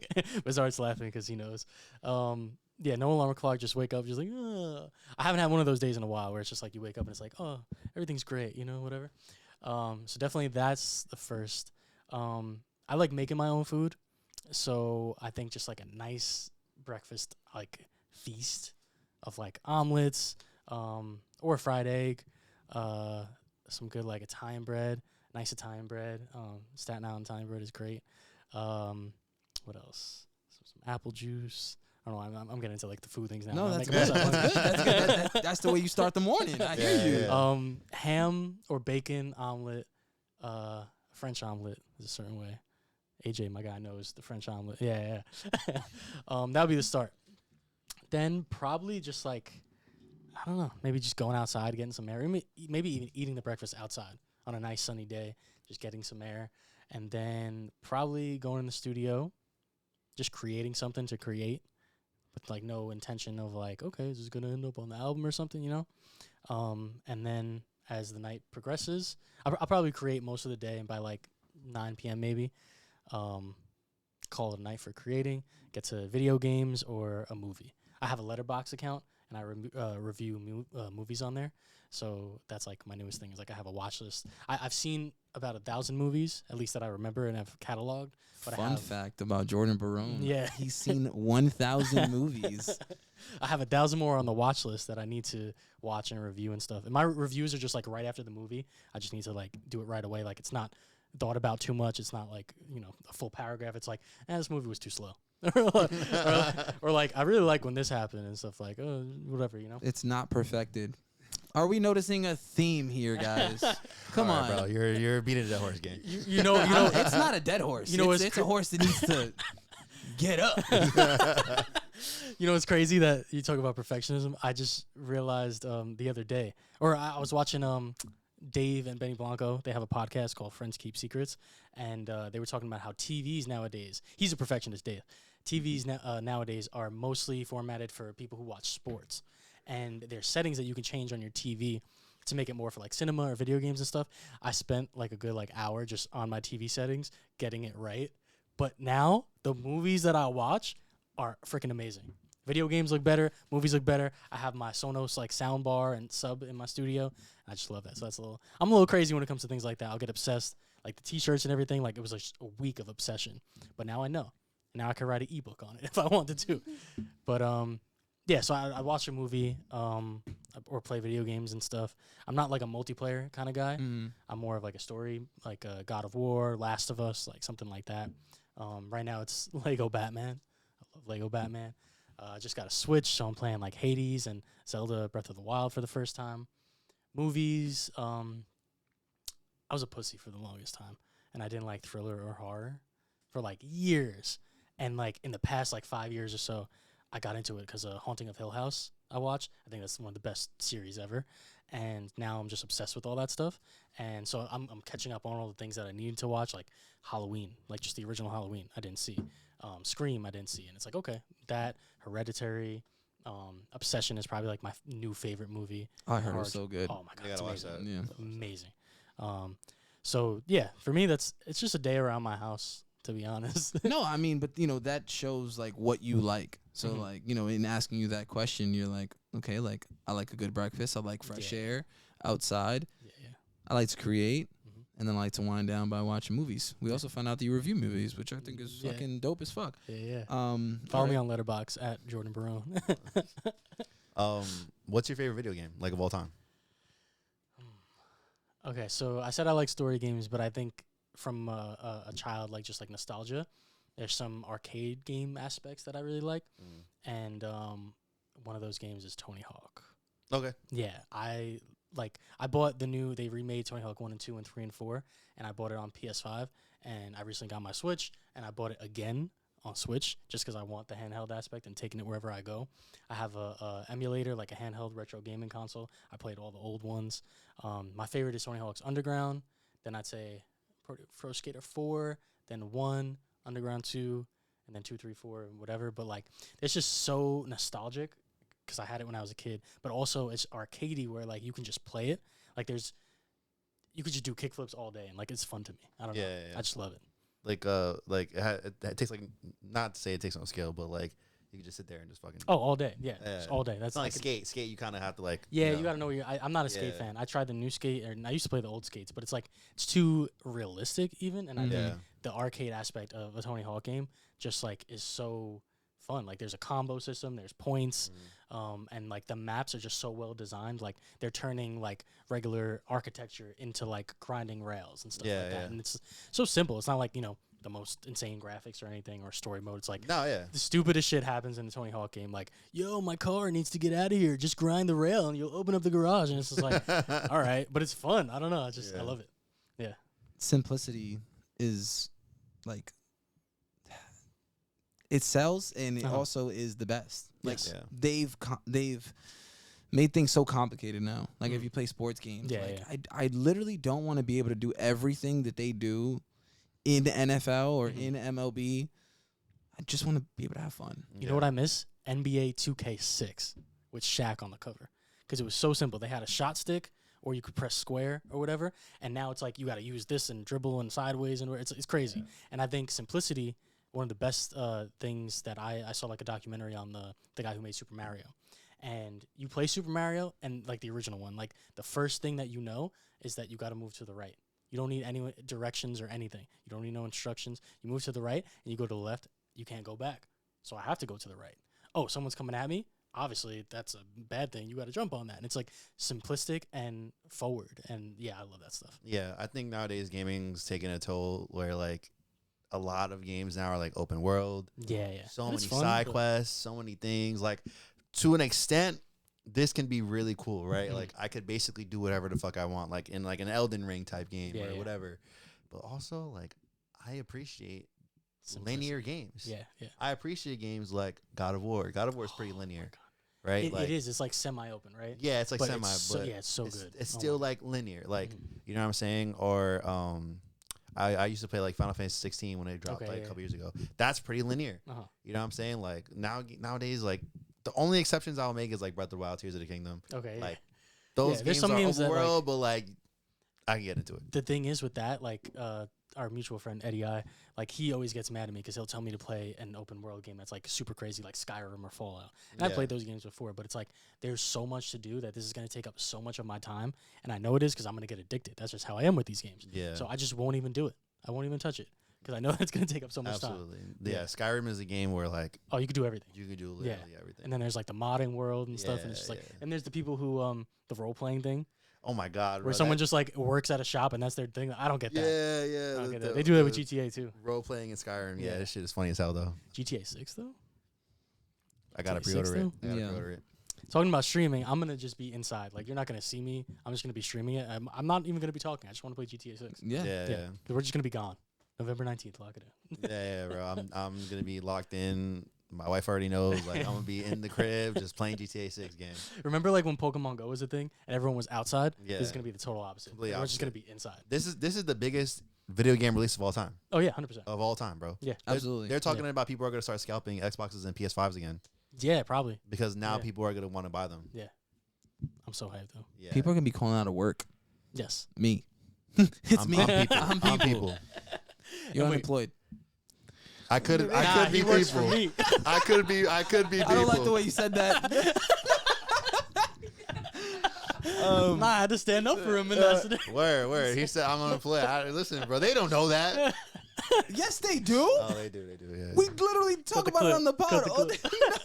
But starts laughing because he knows. No alarm clock. Just wake up. Just like, I haven't had one of those days in a while where it's just like you wake up and it's like, everything's great, whatever. So definitely that's the first. I like making my own food. So I think just like a nice breakfast, like feast of like omelets, or fried egg, some good like Italian bread, nice Italian bread. Staten Island Italian bread is great. What else? Some apple juice. I don't know. I'm getting into like the food things now. No, that's good. That's good. That's the way you start the morning. I hear you. Yeah. Ham or bacon omelet, French omelet is a certain way. AJ, my guy, knows the French omelet. Yeah. That would be the start. Then probably just like, I don't know, maybe just going outside, getting some air. Maybe even eating the breakfast outside on a nice sunny day, just getting some air. And then probably going in the studio, just creating something to create with like no intention of like, okay, is this going to end up on the album or something, you know? And then as the night progresses, I'll probably create most of the day, and by like 9 p.m. maybe, call it a night for creating, get to video games or a movie. I have a Letterboxd account, and I review movies on there. So that's like my newest thing is like I have a watch list. I've seen about 1,000 movies, at least that I remember and have cataloged. But Fun fact about Jordan Barone. Yeah. He's seen 1,000 movies. I have 1,000 more on the watch list that I need to watch and review and stuff. And my reviews are just like right after the movie. I just need to like do it right away. Like it's not thought about too much. It's not like, you know, a full paragraph. It's like, this movie was too slow. or like, I really like when this happened and stuff like, whatever, you know? It's not perfected. Are we noticing a theme here, guys? Come on, bro. You're beating a dead horse game. You know, it's not a dead horse. You know, it's a horse that needs to get up. You know, it's crazy that you talk about perfectionism. I just realized the other day, or I was watching Dave and Benny Blanco. They have a podcast called Friends Keep Secrets, and they were talking about how TVs nowadays. He's a perfectionist, Dave. TVs nowadays are mostly formatted for people who watch sports. And there's settings that you can change on your TV to make it more for like cinema or video games and stuff. I spent like a good like hour just on my TV settings getting it right. But now the movies that I watch are freaking amazing. Video games look better, movies look better. I have my Sonos like sound bar and sub in my studio. I just love that. So I'm a little crazy when it comes to things like that. I'll get obsessed, like the t-shirts and everything. Like it was like a week of obsession. But now I know. Now I can write an ebook on it if I wanted to. But yeah, so I watch a movie or play video games and stuff. I'm not like a multiplayer kind of guy. Mm-hmm. I'm more of like a story, like God of War, Last of Us, like something like that. Right now it's Lego Batman. I love Lego Batman. I just got a Switch, so I'm playing like Hades and Zelda Breath of the Wild for the first time. Movies, I was a pussy for the longest time, and I didn't like thriller or horror for like years. And like in the past like 5 years or so, I got into it because Haunting of Hill House I watched. I think that's one of the best series ever. And now I'm just obsessed with all that stuff. And so I'm catching up on all the things that I needed to watch, like Halloween, like just the original Halloween I didn't see. Scream I didn't see. And it's like, okay, that, Hereditary, Obsession is probably like my new favorite movie. I heard it was so good. Oh my God, it's amazing. Watch that. Yeah. Amazing. So yeah, for me, it's just a day around my house, to be honest. No, I mean, but you know, that shows like what you like. So like, you know, in asking you that question, you're like, okay, like I like a good breakfast. I like fresh air outside. Yeah. I like to create, and then I like to wind down by watching movies. We also found out that you review movies, which I think is fucking dope as fuck. Yeah. Follow me on Letterboxd at Jordan Barone. What's your favorite video game, like of all time? Okay, so I said I like story games, but I think from a child, like just like nostalgia, there's some arcade game aspects that I really like, and one of those games is Tony Hawk. Okay. Yeah, I bought they remade Tony Hawk 1 and 2 and 3 and 4, and I bought it on PS5, and I recently got my Switch, and I bought it again on Switch just because I want the handheld aspect and taking it wherever I go. I have a emulator, like a handheld retro gaming console. I played all the old ones. My favorite is Tony Hawk's Underground. Then I'd say Pro Skater 4, then 1, Underground 2, and then 2, 3, 4, and whatever. But like, it's just so nostalgic because I had it when I was a kid. But also, it's arcadey where like you can just play it. Like you could just do kickflips all day, and like it's fun to me. I don't know. I just love it. Like it takes like, not to say it takes no skill, but like You can just sit there and just fucking. Oh, all day. Yeah, just all day. That's it's not like skate. Skate, you kind of have to like. Yeah, you gotta know. I'm not a skate fan. I tried the new skate, and I used to play the old skates, but it's like it's too realistic even. And I think the arcade aspect of a Tony Hawk game just like is so fun. Like there's a combo system, there's points, and like the maps are just so well designed. Like they're turning like regular architecture into like grinding rails and stuff like that. And it's so simple. It's not like the most insane graphics or anything or story mode. It's like the stupidest shit happens in the Tony Hawk game. Like, yo, my car needs to get out of here. Just grind the rail and you'll open up the garage. And it's just like, all right, but it's fun. I don't know. I love it. Yeah. Simplicity is like, it sells and it also is the best. Like they've made things so complicated now. Like if you play sports games, I literally don't want to be able to do everything that they do in the NFL or in MLB. I just want to be able to have fun. You know what I miss? NBA 2K6 with Shaq on the cover. Because it was so simple. They had a shot stick, or you could press square or whatever. And now it's like you got to use this and dribble and sideways. And it's crazy. Yeah. And I think simplicity, one of the best things that I saw like a documentary on the guy who made Super Mario. And you play Super Mario and like the original one, like the first thing that you know is that you got to move to the right. You don't need any directions or anything. You don't need no instructions. You move to the right and you go to the left. You can't go back. So I have to go to the right. Oh, someone's coming at me? Obviously, that's a bad thing. You got to jump on that. And it's like simplistic and forward. And yeah, I love that stuff. Yeah, I think nowadays gaming's taking a toll where like a lot of games now are like open world. Yeah. So many side quests, so many things. Like to an extent, this can be really cool, right? Like I could basically do whatever the fuck I want, like in like an Elden Ring type game or whatever. But also, like, I appreciate linear games. Yeah. I appreciate games like God of War. God of War is pretty linear, right? It is. It's like semi-open, right? Yeah, it's like but semi. But it's so good. It's still like linear, like you know what I'm saying? Or I used to play like Final Fantasy 16 when it dropped a couple years ago. That's pretty linear. You know what I'm saying? Like nowadays, like. The only exceptions I'll make is like Breath of the Wild, Tears of the Kingdom. Okay. Like those games are open world, but like I can get into it. The thing is with that, like our mutual friend Eddie I, like he always gets mad at me because he'll tell me to play an open world game that's like super crazy, like Skyrim or Fallout. And I've played those games before, but it's like there's so much to do that this is going to take up so much of my time, and I know it is because I'm going to get addicted. That's just how I am with these games. Yeah. So I just won't even do it. I won't even touch it. Because I know that's going to take up so much time. Absolutely. Yeah, Skyrim is a game where, like... Oh, you could do everything. You could do literally everything. And then there's, like, the modding world and stuff. And it's just, like... And there's the people who... the role-playing thing. Oh, my God. Where someone just, like, works at a shop and that's their thing. I don't get that. Yeah. I don't get that. They do that with GTA, too. Role-playing in Skyrim. Yeah, this shit is funny as hell, though. GTA 6, though? I got to pre-order it. Pre-order it. Talking about streaming, I'm going to just be inside. Like, you're not going to see me. I'm just going to be streaming it. I'm not even going to be talking. I just want to play GTA 6. Yeah. We're just going to be gone. November 19th, lock it in. Yeah, bro. I'm gonna be locked in. My wife already knows. Like I'm gonna be in the crib just playing GTA 6 games. Remember, like when Pokemon Go was a thing and everyone was outside. Yeah. This is gonna be the total opposite. Everyone's just gonna be inside. This is the biggest video game release of all time. Oh yeah, 100%. Of all time, bro. Yeah, absolutely. They're talking about people are gonna start scalping Xboxes and PS5s again. Yeah, probably. Because now people are gonna want to buy them. Yeah. I'm so hyped though. Yeah. People are gonna be calling out of work. Yes. Me. Me. I'm people. You're unemployed. I could be works people. For me. I could be people. I don't like the way you said that. I had to stand up for him in that. Word. He said I'm unemployed. Listen, bro, they don't know that. Yes, they do. Oh, they do. Yeah. We literally talk about it on the pod. Oh, they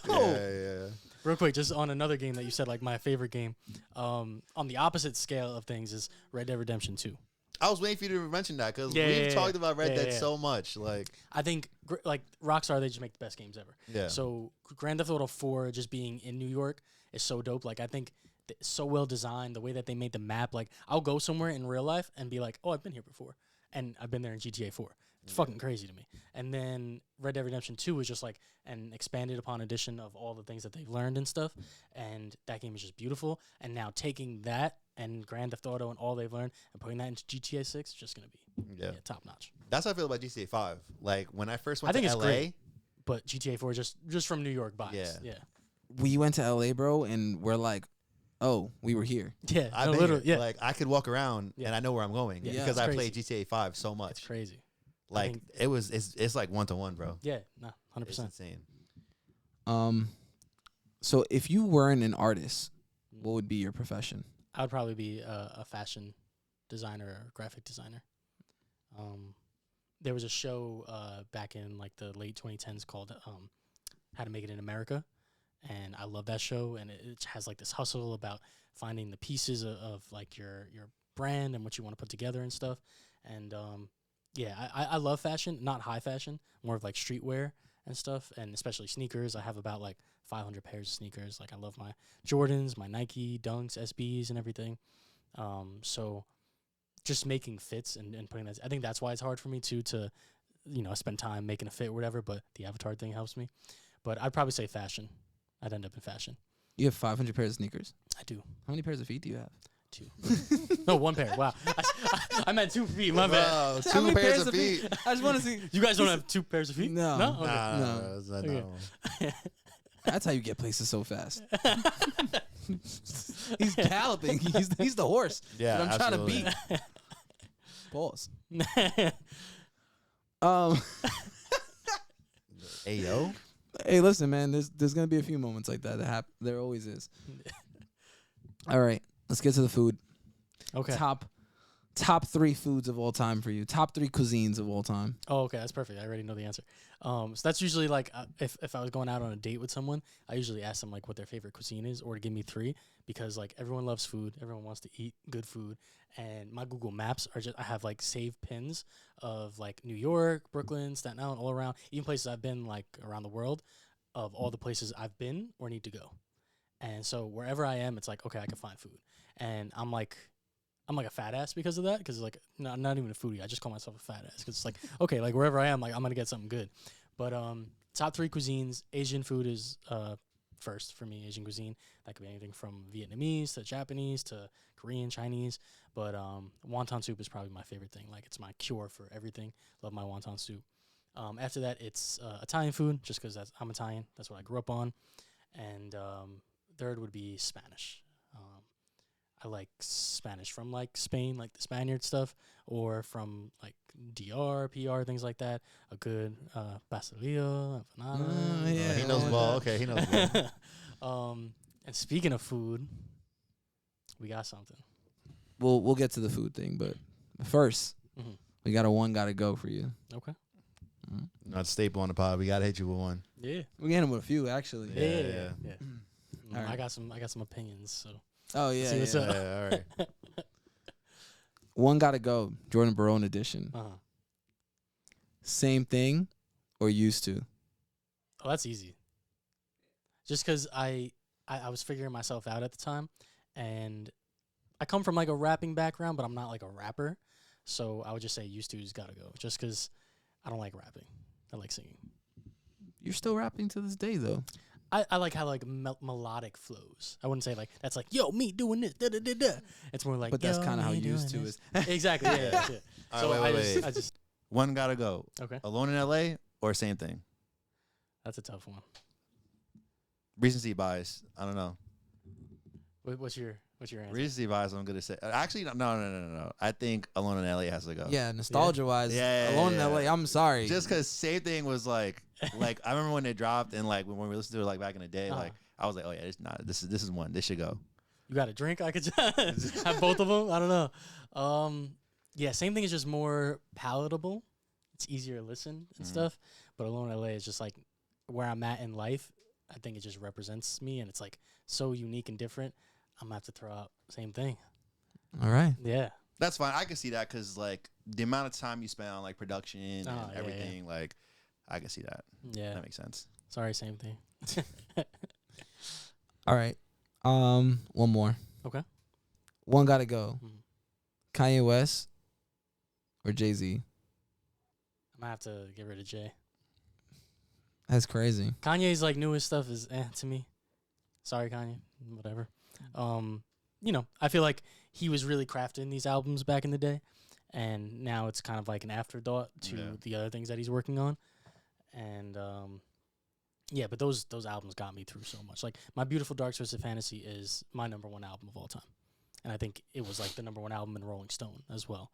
know. Yeah. Real quick, just on another game that you said, like my favorite game. On the opposite scale of things is Red Dead Redemption 2. I was waiting for you to mention that because we've talked about Red Dead so much. Like, I think like Rockstar, they just make the best games ever. Yeah. So Grand Theft Auto 4, just being in New York, is so dope. Like I think it's so well designed. The way that they made the map. Like I'll go somewhere in real life and be like, oh, I've been here before, and I've been there in GTA 4. It's fucking crazy to me. And then Red Dead Redemption 2 was just like an expanded upon edition of all the things that they've learned and stuff. And that game is just beautiful. And now taking that and Grand Theft Auto and all they've learned and putting that into GTA 6 is just going to be top notch. That's how I feel about GTA 5. Like when I first went to LA. It's great, but GTA 4 just from New York vibes. Yeah. We went to LA, bro, and we're like, oh, we were here. Yeah. I've been here. Yeah. Like I could walk around and I know where I'm going because I played GTA 5 so much. It's crazy. Like it's like 1-to-1, bro. Yeah, no, 100%. It's insane. So if you weren't an artist, what would be your profession? I would probably be a fashion designer or graphic designer. There was a show back in like the late 2010s called How to Make It in America, and I love that show. And it has like this hustle about finding the pieces of like your brand and what you want to put together and stuff. And I love fashion, not high fashion, more of like streetwear and stuff, and especially sneakers. I have about like 500 pairs of sneakers. Like I love my Jordans, my Nike Dunks, SBs, and everything. So just making fits and putting that. I think that's why it's hard for me to spend time making a fit or whatever. But the avatar thing helps me. But I'd probably say fashion. I'd end up in fashion. You have 500 pairs of sneakers? I do. How many pairs of feet do you have? 2. No, 1 pair. Wow. I meant 2 feet. My bad. Wow, 2 pairs of feet. I just want to see. You guys don't have 2 pairs of feet? No. No? Okay. No. That's not Okay. normal. That's how you get places so fast. He's galloping. He's the horse Yeah, that I'm absolutely. trying to beat. Pause. Hey, yo. Hey, listen, man. There's gonna be a few moments like that happen. There always is. All right, let's get to the food. Okay. Top 3 foods of all time for you. Top 3 cuisines of all time. Oh, okay. That's perfect. I already know the answer. So that's usually like if I was going out on a date with someone, I usually ask them like what their favorite cuisine is or to give me 3 because like everyone loves food. Everyone wants to eat good food. And my Google Maps I have like saved pins of like New York, Brooklyn, Staten Island, all around, even places I've been like around the world of all the places I've been or need to go. And so wherever I am, it's like, okay, I can find food. And I'm like a fat ass because of that. Because like, not even a foodie. I just call myself a fat ass. Because it's like, okay, like wherever I am, like I'm gonna get something good. But top 3 cuisines, Asian food is first for me. Asian cuisine, that could be anything from Vietnamese to Japanese to Korean, Chinese. But wonton soup is probably my favorite thing. Like it's my cure for everything. Love my wonton soup. After that, it's Italian food, just because I'm Italian. That's what I grew up on. And third would be Spanish. I like Spanish from like Spain, like the Spaniard stuff, or from like DR, PR, things like that. A good pastelillo, empanada. Yeah, he knows ball. Okay, he knows ball. And speaking of food, we got something. We'll get to the food thing, but first, Mm-hmm. we got a one gotta go for you. Okay. Not a staple on the pod. We gotta hit you with one. Yeah. We get him with a few actually. Yeah. All right. I got some opinions. So. Oh yeah. See what's yeah. up. Yeah, all right. One gotta go. Jordan Barone edition. Same thing, or used to? Oh, that's easy. Just because I was figuring myself out at the time, and I come from like a rapping background, but I'm not like a rapper, so I would just say used to's gotta go. Just because I don't like rapping, I like singing. You're still rapping to this day though. I like how like melodic flows. I wouldn't say like that's like yo me doing this da da da da. It's more like But that's kind of how used to is. Exactly. Yeah. All So right, wait. I just One gotta go. okay. Alone in LA or same thing? That's a tough one. Recency bias. I don't know. What's your answer? Recency bias. I'm gonna say. Actually, no. I think Alone in LA has to go. Yeah, nostalgia wise. Yeah, Alone yeah. in LA. I'm sorry. Just because same thing was like I remember when it dropped and like when we listened to it like back in the day, like I was like, oh yeah, this is one. This should go. You got a drink? I could just have both of them. I don't know. Yeah, same thing is just more palatable. It's easier to listen and stuff. But Alone in LA is just like where I'm at in life. I think it just represents me, and it's like so unique and different. I'm gonna have to throw out same thing. All right. Yeah. That's fine. I can see that because like the amount of time you spend on like production and yeah, everything, like I can see that. Yeah. That makes sense. Sorry, same thing. All right. One more. Okay. One gotta go. Mhm. Kanye West or Jay-Z? I'm gonna have to get rid of Jay. That's crazy. Kanye's like newest stuff is to me. Sorry, Kanye. Whatever. I feel like he was really crafting these albums back in the day, and now it's kind of like an afterthought to the other things that he's working on. And but those albums got me through so much. Like My Beautiful Dark Twisted Fantasy is my #1 album of all time, and I think it was like the #1 album in Rolling Stone as well,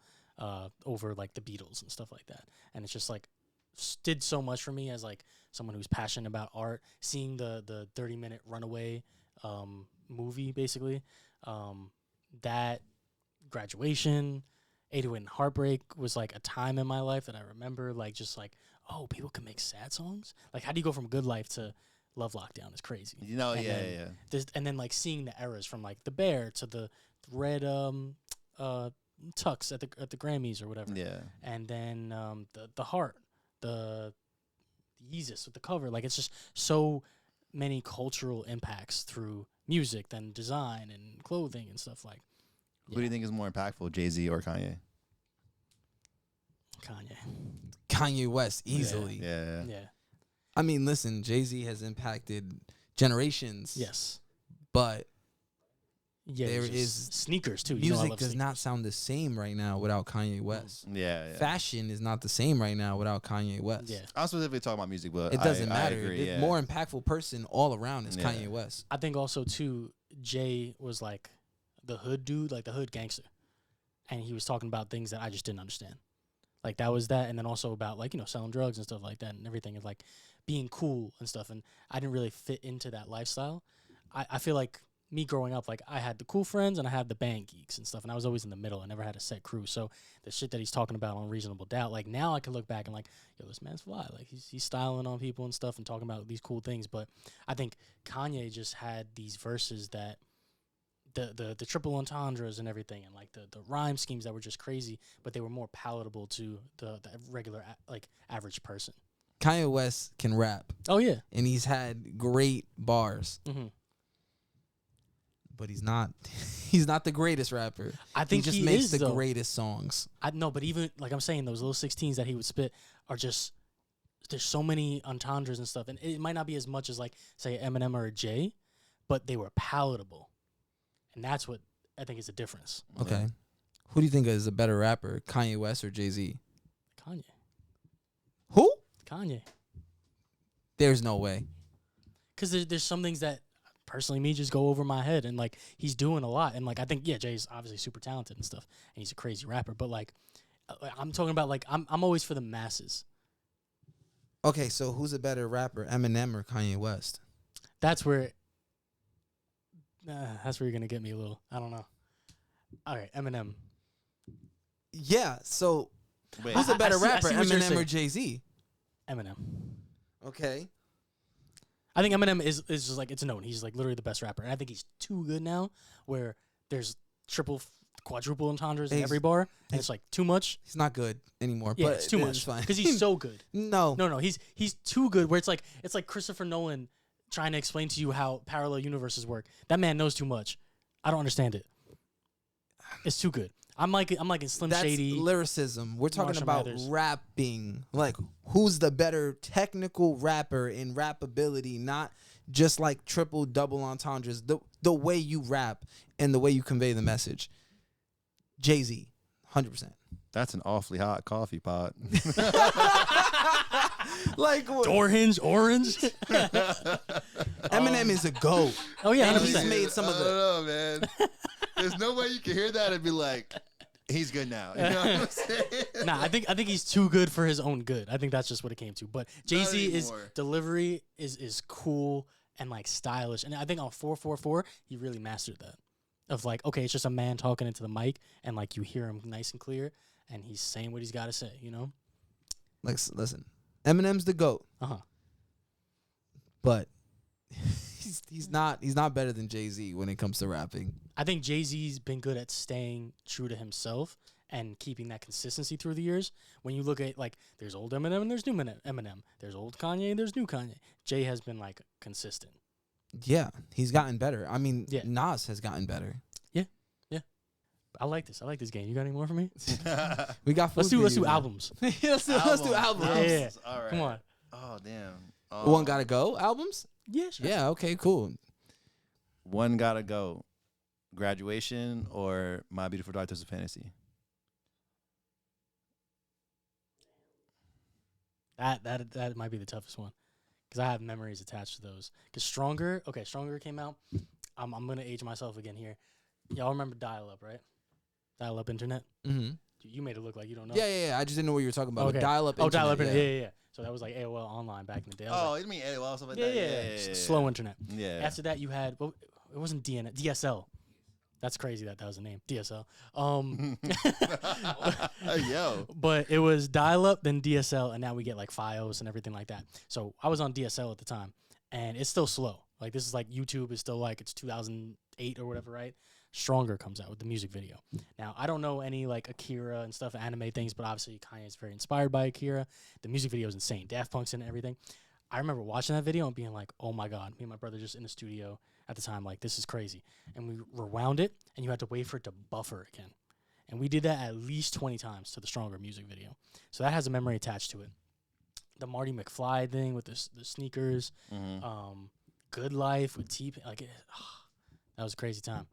over like the Beatles and stuff like that. And it's just like did so much for me as like someone who's passionate about art. Seeing the 30-minute Runaway movie, basically, that Graduation, 808 and Heartbreak was like a time in my life that I remember, like just like, oh, people can make sad songs. Like, how do you go from Good Life to Love Lockdown? Is crazy. And And then like seeing the eras from like the Bear to the red tux at the Grammys or whatever. Yeah. And then the Heart, the Yeezus with the cover. Like, it's just so many cultural impacts through music, then design and clothing and stuff like. Who do you think is more impactful, Jay-Z or Kanye? Kanye West, easily. Yeah. I mean, listen, Jay-Z has impacted generations. Yes. But there is sneakers too. Music does not sound the same right now without Kanye West. Yeah. Fashion is not the same right now without Kanye West. Yeah. I'm specifically talking about music, but it doesn't matter. I agree, The more impactful person all around is Kanye West. I think also too, Jay was like the hood dude, like the hood gangster, and he was talking about things that I just didn't understand. Like, that was that, and then also about like, selling drugs and stuff like that, and everything of like being cool and stuff. And I didn't really fit into that lifestyle. I feel like me growing up, like, I had the cool friends and I had the band geeks and stuff, and I was always in the middle. I never had a set crew. So the shit that he's talking about on Reasonable Doubt, like, now I can look back and like, yo, this man's fly. Like, he's styling on people and stuff and talking about these cool things. But I think Kanye just had these verses that the triple entendres and everything, and like the rhyme schemes that were just crazy, but they were more palatable to the regular like average person. Kanye West can rap. Oh yeah, and he's had great bars. Mm-hmm. But he's not the greatest rapper. I think he just makes the greatest songs. I know, but even like I'm saying, those little 16s that he would spit are just, there's so many entendres and stuff, and it might not be as much as like say Eminem or a Jay, but they were palatable. And that's what I think is the difference. Okay. Yeah. Who do you think is a better rapper, Kanye West or Jay-Z? Kanye. Who? Kanye. There's no way. Because there's some things that, personally, me just go over my head. And, like, he's doing a lot. And, like, I think, yeah, Jay's obviously super talented and stuff. And he's a crazy rapper. But, like, I'm talking about, like, I'm always for the masses. Okay, so who's a better rapper, Eminem or Kanye West? That's where you're going to get me a little. I don't know. All right, Eminem. Yeah, so wait, who's a better rapper, Eminem or Jay-Z? Eminem. Okay. I think Eminem is just like, it's known. He's like literally the best rapper. And I think he's too good now where there's triple, quadruple entendres in every bar. And it's like too much. He's not good anymore. Yeah, but it's too much. Because he's so good. No, he's too good where it's like Christopher Nolan trying to explain to you how parallel universes work. That man knows too much. I don't understand it. It's too good. I'm like in Slim Shady. That's lyricism. We're talking Marshall about Mathers. rapping. Like, who's the better technical rapper in rappability, not just like triple, double entendres. The way you rap and the way you convey the message. Jay-Z, 100%. That's an awfully hot coffee pot. Like door hinge orange. Eminem is a GOAT. Oh yeah, and 100%. he's made some of the. I don't know, man. There's no way you can hear that and be like, he's good now. You know what I'm saying? Nah, I think he's too good for his own good. I think that's just what it came to. But Jay-Z is delivery is cool and like stylish, and I think on 444 he really mastered that. Of like, okay, it's just a man talking into the mic, and like you hear him nice and clear, and he's saying what he's got to say. You know. Like, listen, Eminem's the GOAT. But he's not better than Jay-Z when it comes to rapping. I think Jay-Z's been good at staying true to himself and keeping that consistency through the years. When you look at, like, there's old Eminem and there's new Eminem. There's old Kanye and there's new Kanye. Jay has been, like, consistent. Yeah, he's gotten better. I mean, Nas has gotten better. Yeah. I like this. I like this game. You got any more for me? We got. Let's do albums. let's do albums. Yeah. All right. Come on. Oh damn. One Gotta Go albums? Yeah, sure. Yeah, okay, cool. One Gotta Go. Graduation or My Beautiful Dark Twisted Fantasy? That might be the toughest one because I have memories attached to those. Because Stronger came out. I'm gonna age myself again here. Y'all remember dial-up, right? Dial-up internet. Mm-hmm. You made it look like you don't know. Yeah. I just didn't know what you were talking about. Okay. Dial-up internet. Dial-up internet. Yeah. So that was like AOL Online back in the day. You mean AOL something like yeah, that? Yeah. Slow internet. Yeah. After that, you had it wasn't DSL. That's crazy that was the name, DSL. Yo. But it was dial-up, then DSL, and now we get like Fios and everything like that. So I was on DSL at the time, and it's still slow. Like this is like YouTube is still like it's 2008 or whatever, right? Stronger comes out with the music video. Now I don't know any like Akira and stuff, anime things, but obviously Kanye is very inspired by Akira. The music video is insane. Daft Punk's in it and everything. I remember watching that video and being like, oh my God, me and my brother just in the studio at the time, like, this is crazy. And we rewound it, and you had to wait for it to buffer again. And we did that at least 20 times to the Stronger music video. So that has a memory attached to it. The Marty McFly thing with the sneakers, Good Life with that was a crazy time.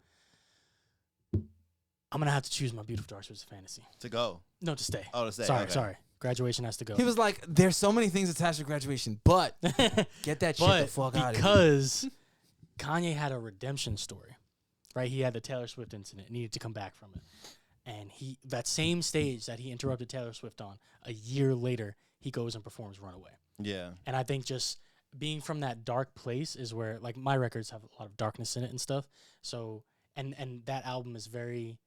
I'm going to have to choose My Beautiful Dark Twisted Fantasy. To go? No, to stay. Oh, to stay. Sorry. Graduation has to go. He was like, there's so many things attached to graduation, but get that shit the fuck out of here. Because Kanye had a redemption story, right? He had the Taylor Swift incident, needed to come back from it. And that same stage that he interrupted Taylor Swift on, a year later, he goes and performs Runaway. Yeah. And I think just being from that dark place is where, like, my records have a lot of darkness in it and stuff. So, and that album is very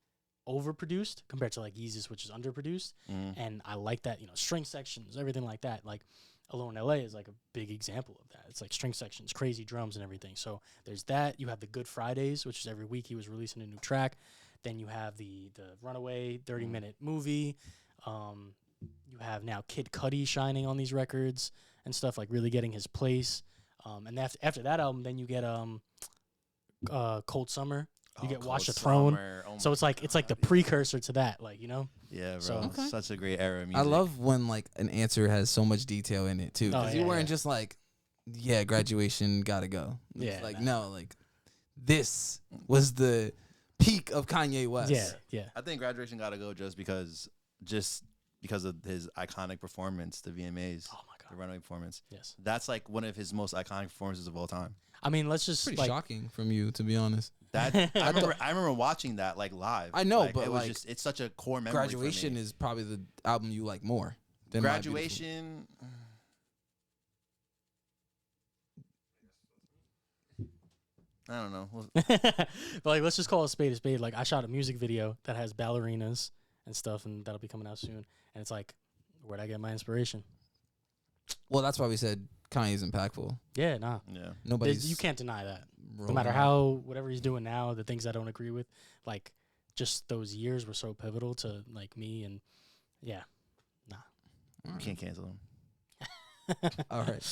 overproduced compared to, like, Yeezus, which is underproduced. And I like that, string sections, everything like that. Like, Alone in LA is like a big example of that. It's like string sections, crazy drums and everything. So there's that. You have the Good Fridays, which is every week he was releasing a new track. Then you have the Runaway 30-minute movie. You have now Kid Cudi shining on these records and stuff, like really getting his place. And after that album, then you get Cold Summer. You get Watch the Throne. So it's like the precursor to that, like, Yeah, bro. So, Such a great era of music. I love when like an answer has so much detail in it too, because you weren't just like, yeah, graduation gotta go. It's no, like this was the peak of Kanye West. Yeah. I think graduation gotta go just because of his iconic performance, the VMAs. Oh my God. The Runaway performance. Yes. That's like one of his most iconic performances of all time. I mean, let's just Pretty shocking from you, to be honest. That I remember watching that like live. I know, like, but it was like, just it's such a core memory. Graduation for me. is probably the album you like more than Graduation. I don't know. But like, let's just call a spade a spade. Like, I shot a music video that has ballerinas and stuff, and that'll be coming out soon. And it's like, where'd I get my inspiration? Well, that's why we said Kanye's impactful. Yeah, nah. Yeah. You can't deny that. No matter how, whatever he's doing now, the things I don't agree with, like, just those years were so pivotal to, like, me, and, yeah, nah. You can't cancel him. All right.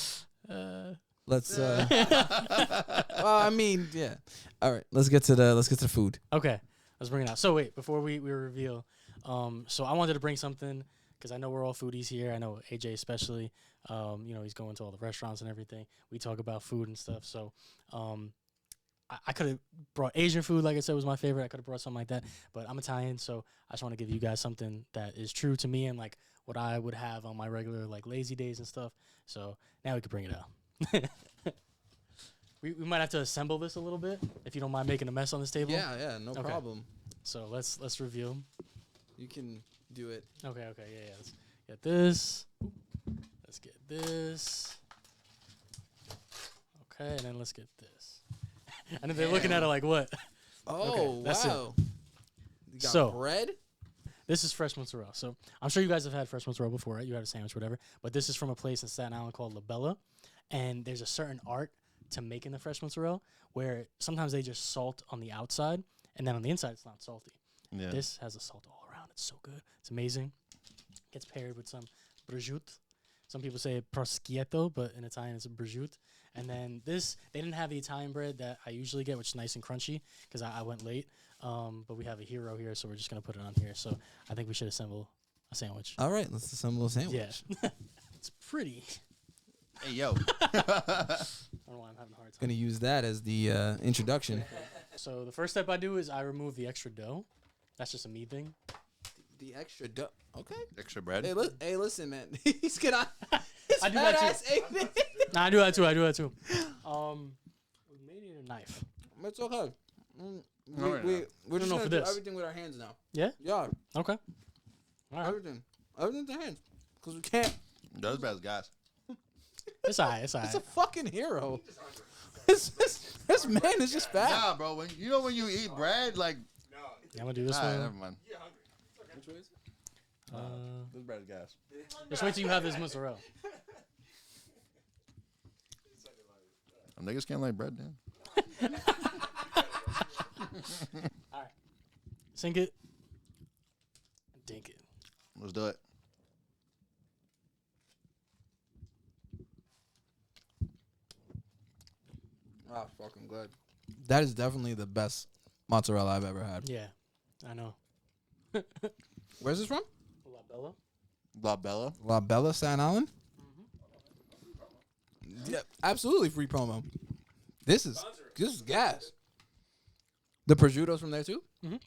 Let's, I mean, yeah. All right, let's get to the food. Okay, let's bring it out. So, wait, before we reveal, so I wanted to bring something, because I know we're all foodies here. I know AJ especially. He's going to all the restaurants and everything. We talk about food and stuff, so, I could have brought Asian food, like I said, was my favorite. I could have brought something like that, but I'm Italian, so I just want to give you guys something that is true to me and like what I would have on my regular like lazy days and stuff. So now we can bring it out. we might have to assemble this a little bit if you don't mind making a mess on this table. Yeah, no problem. So let's reveal. You can do it. Okay, yeah. Let's get this. Let's get this. Okay, and then let's get this. And then they're looking at it like, what? Oh, okay, that's wow. You got so, bread? This is fresh mozzarella. So I'm sure you guys have had fresh mozzarella before, right? You had a sandwich, whatever. But this is from a place in Staten Island called La Bella. And there's a certain art to making the fresh mozzarella where sometimes they just salt on the outside, and then on the inside it's not salty. Yeah. This has a salt all around. It's so good. It's amazing. Gets paired with some prosciutto. Some people say prosciutto, but in Italian it's prosciutto. And then this, they didn't have the Italian bread that I usually get, which is nice and crunchy, because I went late. But we have a hero here, so we're just going to put it on here. So I think we should assemble a sandwich. All right, let's assemble a sandwich. Yeah. It's pretty. Hey, yo. I don't know why I'm having a hard time. Going to use that as the introduction. So the first step I do is I remove the extra dough. That's just a me thing. The extra dough. Okay. Extra bread. Hey, listen, man. He's gonna. I do that too. Nah, I do that too. We may need a knife. It's okay. We're just gonna for do this. everything with our hands now. Yeah. Yeah. Okay. All right. Everything with our hands, because we can't Those best guys. It's alright. It's It's alright. a fucking hero. This man is just fat. Nah, bro. When you eat bread, like. I'm gonna do this All right, one. never mind. Which way is it? Those bread is gas. Just wait till you have this mozzarella. Niggas can't like bread, then. All right. Sink it. Dink it. Let's do it. Wow, fucking good. That is definitely the best mozzarella I've ever had. Yeah, I know. Where's this from? La Bella. La Bella. La Bella, Staten Island. Yeah, absolutely free promo. This is gas. The prosciutto's from there too. Mm.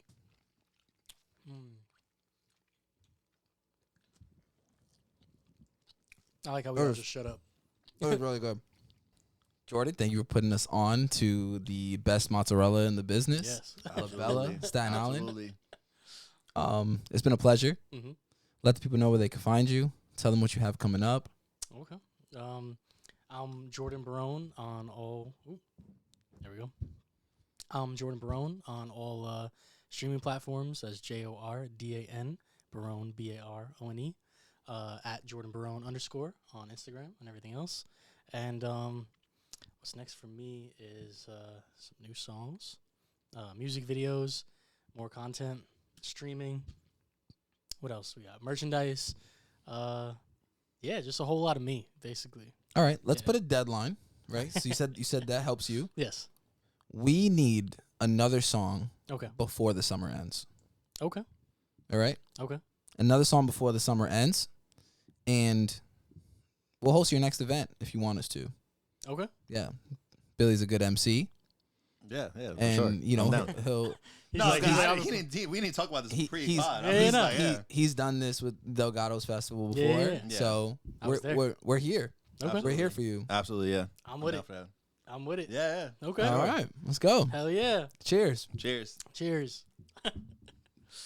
I like how we all just shut up. It was really good. Jordan, thank you for putting us on to the best mozzarella in the business. Yes. La Bella, Staten Absolutely. Island. It's been a pleasure. Mm-hmm. Let the people know where they can find you. Tell them what you have coming up. Okay. I'm Jordan Barone on all. Ooh, there we go. I'm Jordan Barone on all streaming platforms as JORDAN Barone BARONE at Jordan Barone _ on Instagram and everything else. And what's next for me is some new songs, music videos, more content, streaming. What else we got? Merchandise. Yeah, just a whole lot of me, basically. All right, let's put a deadline, right? So you said that helps you. Yes. We need another song Okay. before the summer ends. Okay. All right? Okay. Another song before the summer ends. And we'll host your next event if you want us to. Okay. Yeah. Billy's a good MC. Yeah, for And, sure. you know, I'm down. he'll No, He's he didn't. We didn't talk about this He- pre-pod. he's- I'm he's done this with Delgado's festival before. Yeah. So I was there. we're here. Okay. We're here for you. Absolutely, yeah. I'm with down it. for that. I'm with it. Yeah. Okay. All right. Let's go. Hell yeah. Cheers. Cheers. Cheers.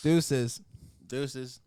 Deuces. Deuces.